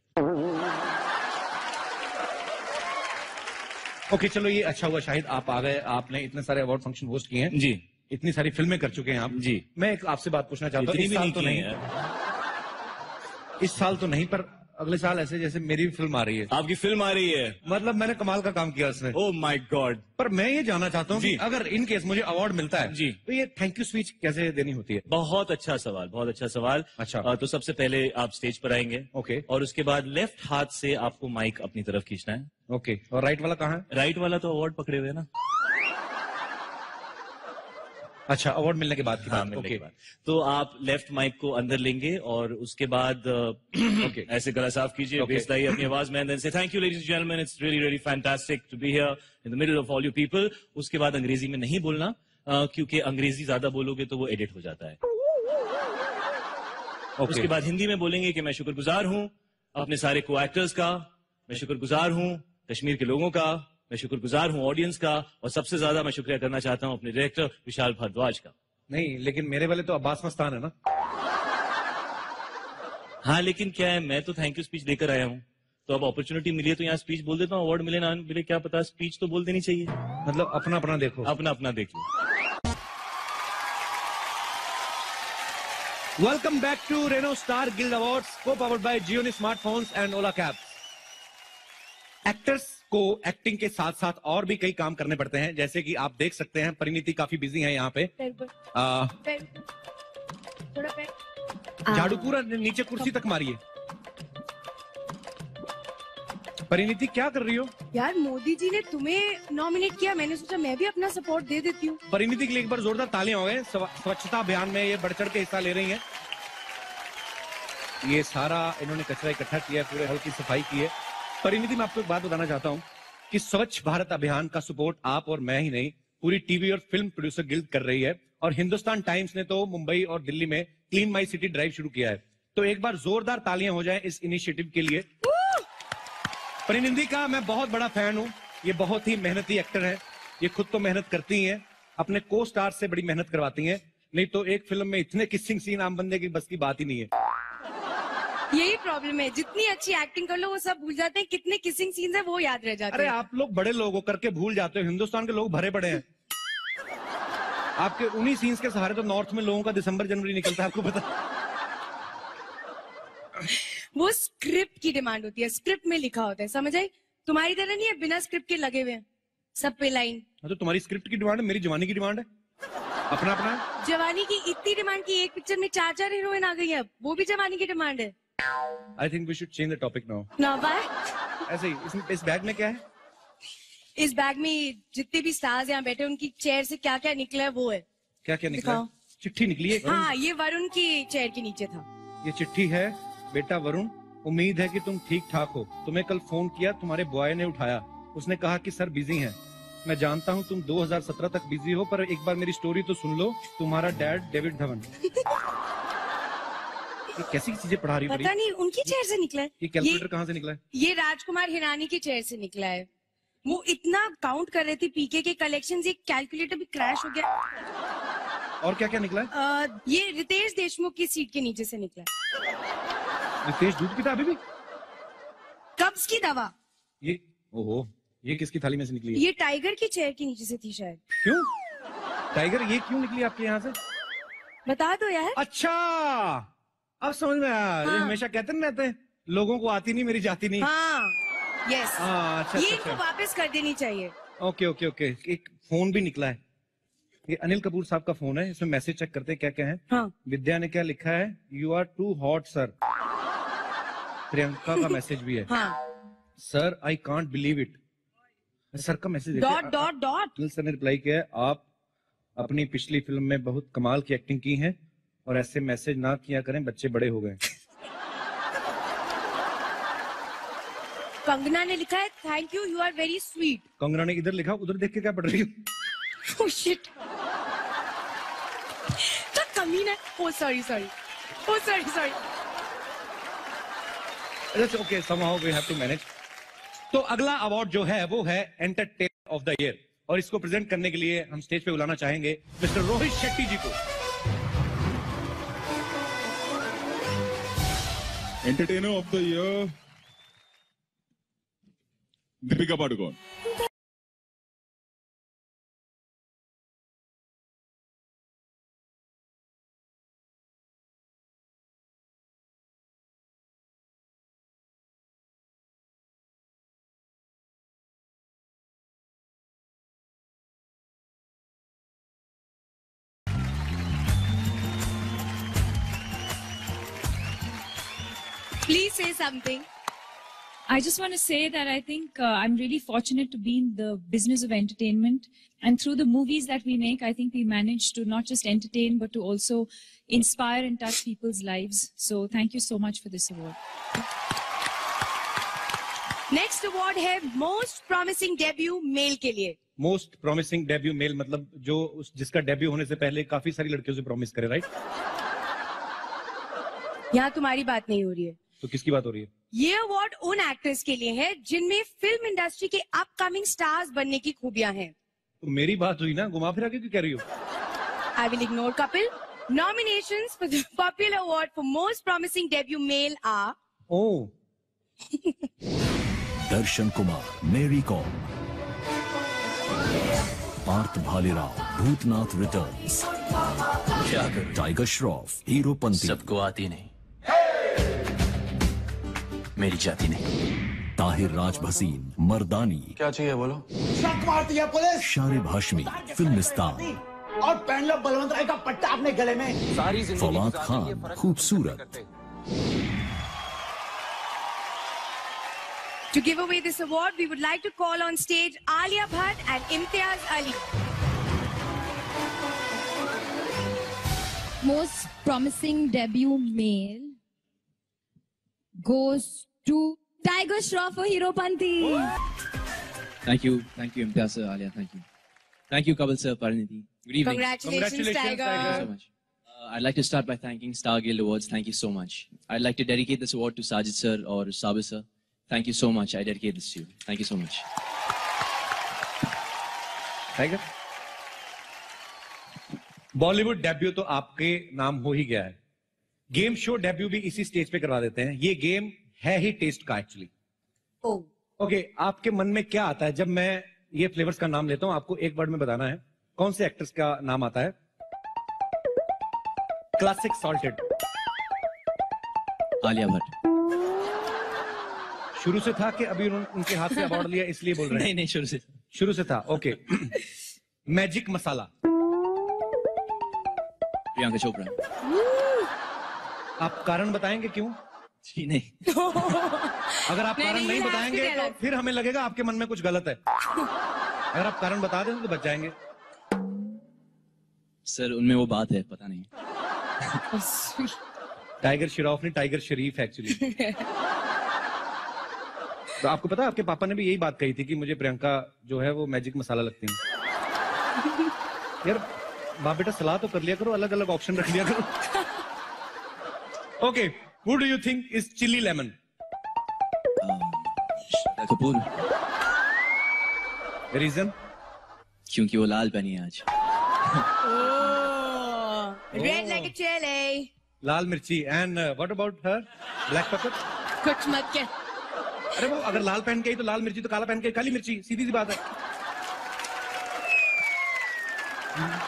ओके, चलो ये अच्छा हुआ शाहिद आप आ गए। आपने इतने सारे अवार्ड फंक्शन होस्ट किए हैं जी, इतनी सारी फिल्में कर चुके हैं आप जी। मैं एक आपसे बात पूछना चाहता हूँ। इतनी भी नहीं तो की नहीं, है। इस साल तो नहीं, पर अगले साल ऐसे जैसे मेरी भी फिल्म आ रही है। आपकी फिल्म आ रही है? मतलब मैंने कमाल का काम किया उसमें। Oh my God. पर मैं ये जानना चाहता हूँ जी। कि अगर इन केस मुझे अवार्ड मिलता है जी, तो ये थैंक यू स्पीच कैसे देनी होती है? बहुत अच्छा सवाल, बहुत अच्छा सवाल। अच्छा, तो सबसे पहले आप स्टेज पर आएंगे। ओके। और उसके बाद लेफ्ट हाथ से आपको माइक अपनी तरफ खींचना है। ओके। और राइट वाला कहाँ है? राइट वाला तो अवार्ड पकड़े हुए है ना। अच्छा, अवार्ड मिलने के बाद की हाँ, बात। मिलने के बाद। तो आप लेफ्ट माइक को अंदर लेंगे और उसके बाद ऐसे गला साफ कीजिए, बेस लाइए अपनी आवाज में, then say thank you ladies and gentleman, it's really really fantastic to be here in the middle of all you people. उसके बाद अंग्रेजी में नहीं बोलना, क्योंकि अंग्रेजी ज्यादा बोलोगे तो वो एडिट हो जाता है। उसके बाद हिंदी में बोलेंगे कि मैं शुक्रगुजार हूं अपने सारे को एक्टर्स का, मैं शुक्रगुजार हूं कश्मीर के लोगों का, मैं शुक्रगुजार हूं ऑडियंस का, और सबसे ज्यादा मैं शुक्रिया करना चाहता हूं अपने डायरेक्टर विशाल भारद्वाज का। नहीं, लेकिन मेरे वाले तो अब्बास मस्तान है ना। हाँ, लेकिन क्या है, मैं तो थैंक यू स्पीच देकर आया हूँ, तो अब अपॉर्चुनिटी मिली है तो यहाँ स्पीच बोल देता हूँ। अवार्ड मिले ना मिले क्या पता, स्पीच तो बोल देनी चाहिए। मतलब अपना अपना देखो। अपना अपना देखिए। Welcome back to Renault star guild awards, co powered by Gionee smartphones and Ola cabs. Actors को एक्टिंग के साथ साथ और भी कई काम करने पड़ते हैं, जैसे कि आप देख सकते हैं परिणीति काफी बिजी है यहाँ पे। झाड़ू पूरा नीचे कुर्सी तक मारिए। परिणीति क्या कर रही हो? यार मोदी जी ने तुम्हें नॉमिनेट किया, मैंने सोचा मैं भी अपना सपोर्ट दे देती हूँ। परिणीति के लिए एक बार जोरदार तालियां हो गए। स्वच्छता अभियान में ये बढ़ चढ़ के हिस्सा ले रही हैं। ये सारा इन्होंने कचरा इकट्ठा किया है, पूरे हल की सफाई की है। परिणीति, मैं आपको एक बात बताना चाहता हूँ कि स्वच्छ भारत अभियान का सपोर्ट आप और मैं ही नहीं, पूरी टीवी और फिल्म प्रोड्यूसर गिल्ड कर रही है। और हिंदुस्तान टाइम्स ने तो मुंबई और दिल्ली में क्लीन माई सिटी ड्राइव शुरू किया है। तो एक बार जोरदार तालियां हो जाएं इस इनिशिएटिव के लिए। परिनिधि का मैं बहुत बड़ा फैन हूं। ये बहुत ही मेहनती एक्टर है। ये खुद तो मेहनत करती हैं, अपने को स्टार से बड़ी मेहनत करवाती हैं। नहीं तो एक फिल्म में इतने किसिंग सीन आम बंदे की बस की बात ही नहीं है। यही प्रॉब्लम है, जितनी अच्छी एक्टिंग कर लो वो सब भूल जाते हैं, कितने किसिंग सीन्स है वो याद रह जाते हैं। अरे आप लोग बड़े लोग हो, करके भूल जाते हो। हिंदुस्तान के लोग भरे पड़े हैं। आपके उन्हीं सीन्स के सहारे तो नॉर्थ में लोगों का दिसंबर जनवरी निकलता है, आपको पता। वो स्क्रिप्ट की डिमांड होती है, स्क्रिप्ट में लिखा होता है, समझ आई? तुम्हारी तरह नहीं है बिना स्क्रिप्ट के लगे हुए हैं सब पे लाइन। तो तुम्हारी स्क्रिप्ट की डिमांड है, मेरी जवानी की डिमांड है। अपना अपना है। जवानी की इतनी डिमांड की एक पिक्चर में 4 हीरोइन आ गई है, अब वो भी जवानी की डिमांड है। I think we should change the topic now. ना बाय। ऐसे ही इस बैग में क्या है? इस बैग में जितने भी स्टार्स यहाँ बैठे उनकी चेयर से क्या क्या निकला है वो है। क्या क्या निकला है? चिट्ठी निकली है। हाँ, ये वरुण की चेयर के नीचे था। ये चिट्ठी है, बेटा वरुण, उम्मीद है कि तुम ठीक ठाक हो। तुम्हें कल फोन किया, तुम्हारे बॉय ने उठाया। उसने कहा कि सर बिजी हैं। मैं जानता हूँ तुम 2017 तक बिजी हो, पर एक बार मेरी स्टोरी तो सुन लो। तुम्हारा डैड डेविड धवन। ये कैसी चीजें पढ़ा रही? पता नहीं, उनकी चेयर से निकला है। ये कैलकुलेटर कहाँ से निकला है? ये राजकुमार हिरानी की चेयर से निकला है। वो इतना काउंट कर रहे थे पीके के कलेक्शंस, ये कैलकुलेटर भी क्रैश हो गया। और क्या क्या निकला है? ये रितेश देशमुख की सीट के नीचे से निकला है। रितेश दूध पीता अभी भी? कब्ज की दवा। ये ओहो, ये किसकी थाली में से निकली है? ये टाइगर की चेयर के नीचे से थी शायद। क्यों टाइगर? ये क्यों निकली आपके यहाँ से? बता दो यार। अच्छा, अब समझ में आया। ये हमेशा कहते नहीं रहते, लोगों को आती नहीं मेरी जाती नहीं। हाँ, यस। हाँ, अच्छा, ये अच्छा। इनको वापस कर देनी चाहिए। Okay okay okay. एक फोन भी निकला है। ये अनिल कपूर साहब का फोन है। इसमें मैसेज चेक करते हैं क्या क्या है। हाँ। विद्या ने क्या लिखा है? You are too hot sir. Priyanka का मैसेज भी है। हाँ। Sir I can't believe it. Sir का message dot dot dot. Anil sir ने रिप्लाई किया है, आप अपनी पिछली फिल्म में बहुत कमाल की एक्टिंग की है और ऐसे मैसेज ना किया करें, बच्चे बड़े हो गए। कंगना ने लिखा है, thank you, you are very sweet. Kangana ने इधर लिखा, उधर देख के क्या पढ़ रही हो? Oh shit. तो कमीना। Oh sorry sorry. Oh sorry sorry. That's okay. Somehow we have to manage. तो अगला अवार्ड जो है वो है एंटरटेनर ऑफ द ईयर, और इसको प्रेजेंट करने के लिए हम स्टेज पे बुलाना चाहेंगे मिस्टर रोहित शेट्टी जी को। Entertainer of the year Deepika Padukone. Please say something. I just want to say that I think I'm really fortunate to be in the business of entertainment. And through the movies that we make, I think we manage to not just entertain, but to also inspire and touch people's lives. So thank you so much for this award. Next award है Most Promising Debut Male के लिए। मोस्ट प्रॉमिसिंग डेब्यू मेल मतलब जो जिसका डेब्यू होने से पहले काफी सारी लड़कियों से प्रॉमिस करे, राइट? यहाँ तुम्हारी बात नहीं हो रही है। तो किसकी बात हो रही है? ये अवार्ड उन एक्टर्स के लिए है जिनमें फिल्म इंडस्ट्री के अपकमिंग स्टार्स बनने की खूबियां हैं। तो मेरी बात हुई ना, घुमा फिरा के क्यों कह रही हो? I will ignore Kapil. Nominations for the popular award for most promising debut male are. Oh. दर्शन कुमार, मेरी कॉम, पार्थ भालेराव, भूतनाथ रिटर्न्स, क्या करूं? टाइगर श्रॉफ, हीरोपंती, सबको आती नहीं, मेरी जाती नहीं। ताहिर राज भसीन, मर्दानी, क्या चाहिए बोलो? शक मारती है पुलिस। शारिब हाशमी, फिल्मिस्तान, और पहन लो बलवंत राय का पट्टा अपने गले में। सारी फवाद खान, खूबसूरत। To give away this award, we would like to call on stage Alia Bhatt and Imtiaz Ali. Most promising debut male goes to Tiger Shroff for Heropanti. Thank you, Imtiaz sir, Alia. Thank you, Kapil sir, Parinidhi. Good evening. Congratulations, Tiger. Thank you so much. I'd like to start by thanking Star Guild Awards. Thank you so much. I'd like to dedicate this award to Sajid sir or Sabir sir. Thank you so much. I dedicate this to you. Thank you so much. Tiger, Bollywood debut तो आपके नाम हो ही गया है, गेम शो डेब्यू भी इसी स्टेज पे करवा देते हैं. ये गेम है ही टेस्ट का एक्चुअली. ओके, आपके मन में क्या आता है जब मैं ये फ्लेवर्स का नाम लेता हूं? आपको एक वर्ड में बताना है कौन से एक्टर्स का नाम आता है. Classic salted, Alia Bhatt. शुरू से था कि अभी उनके हाथ से अवार्ड लिया इसलिए बोल रहे हैं? नहीं, शुरू से था. ओके. मैजिक मसाला, प्रियंका चोपड़ा. आप कारण बताएंगे क्यों? जी नहीं. अगर आप कारण नहीं बताएंगे तो फिर हमें लगेगा आपके मन में कुछ गलत है. अगर आप कारण बता दें तो बच जाएंगे. सर, उनमें वो बात है, पता नहीं. टाइगर श्रॉफ नहीं, टाइगर शरीफ एक्चुअली. तो आपको पता है आपके पापा ने भी यही बात कही थी कि मुझे प्रियंका जो है वो मैजिक मसाला लगती है. यार बाप बेटा सलाह तो कर लिया करो, अलग अलग ऑप्शन रख लिया करो. Okay, who do you think is chilli lemon? Kapoor. Reason? क्योंकि वो लाल पहनी है आज. Red like a chili. लाल मिर्ची. And what about her? Black pepper? कुछ मत क्या. अरे वो अगर लाल पहन के आई तो लाल मिर्ची, तो काला पहन के काली मिर्ची, सीधी सी बात है.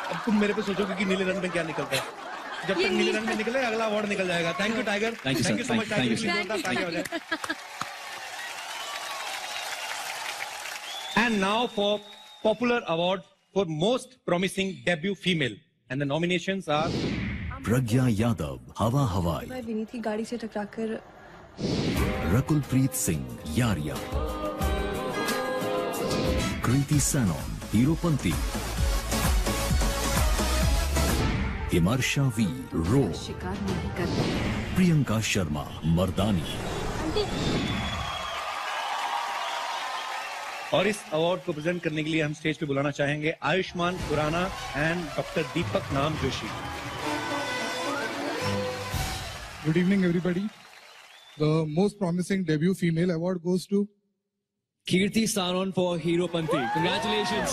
अब तुम मेरे पे सोचोगे कि नीले रंग में क्या निकलता है. जब तक नीले रंग में निकले अगला अवार्ड निकल जाएगा. Thank you Tiger. Thank you so much. Thank you. And now for popular award for most promising debut female and the nominations are Pragya Yadav, Hawa Hawai. मैं विनी थी गाड़ी से टकराकर. रकुलप्रीत सिंह, यारिया. कृति सैनन, हीरोपंती. Himarsha V, Roar. प्रियंका शर्मा, मर्दानी. और इस अवार्ड को प्रेजेंट करने के लिए हम स्टेज पे बुलाना चाहेंगे आयुष्मान खुराना एंड डॉक्टर दीपक नाम Joshi. Good evening, everybody. The most promising debut female award goes to Kirti Sanon for Heropanti. Congratulations.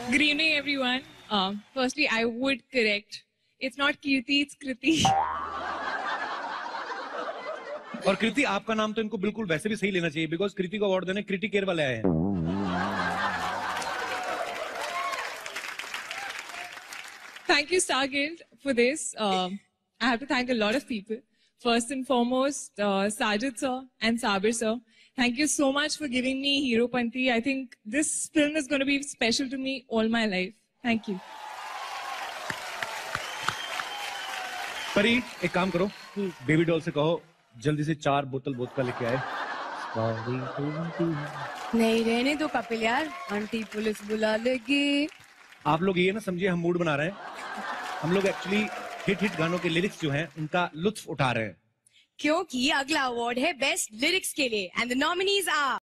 Good evening, everyone. Firstly, I would correct. It's not Kirti, it's Kriti. और कृति आपका नाम तो इनको बिल्कुल वैसे भी सही लेना चाहिए, बिकॉज कृति को अवार्ड देने कृति केयर वाले आए हैं. Thank you, Star Guild, for this. I have to thank a lot of people. First and foremost, Sajid sir and Sabir sir. Thank you so much for giving me Heropanti. I think this film is going to be special to me all my life. Thank you. परी, एक काम करो, बेबी डॉल से कहो जल्दी से 4 बोतल वोदका लेके आए. नहीं रहने दो कपिल यार, आंटी पुलिस बुला लेगी. आप लोग ये ना समझिए हम मूड बना रहे हैं. हम लोग एक्चुअली हिट गानों के लिरिक्स जो हैं उनका लुत्फ उठा रहे हैं. क्योंकि अगला अवार्ड है बेस्ट लिरिक्स के लिए एंड द नॉमिनीज आर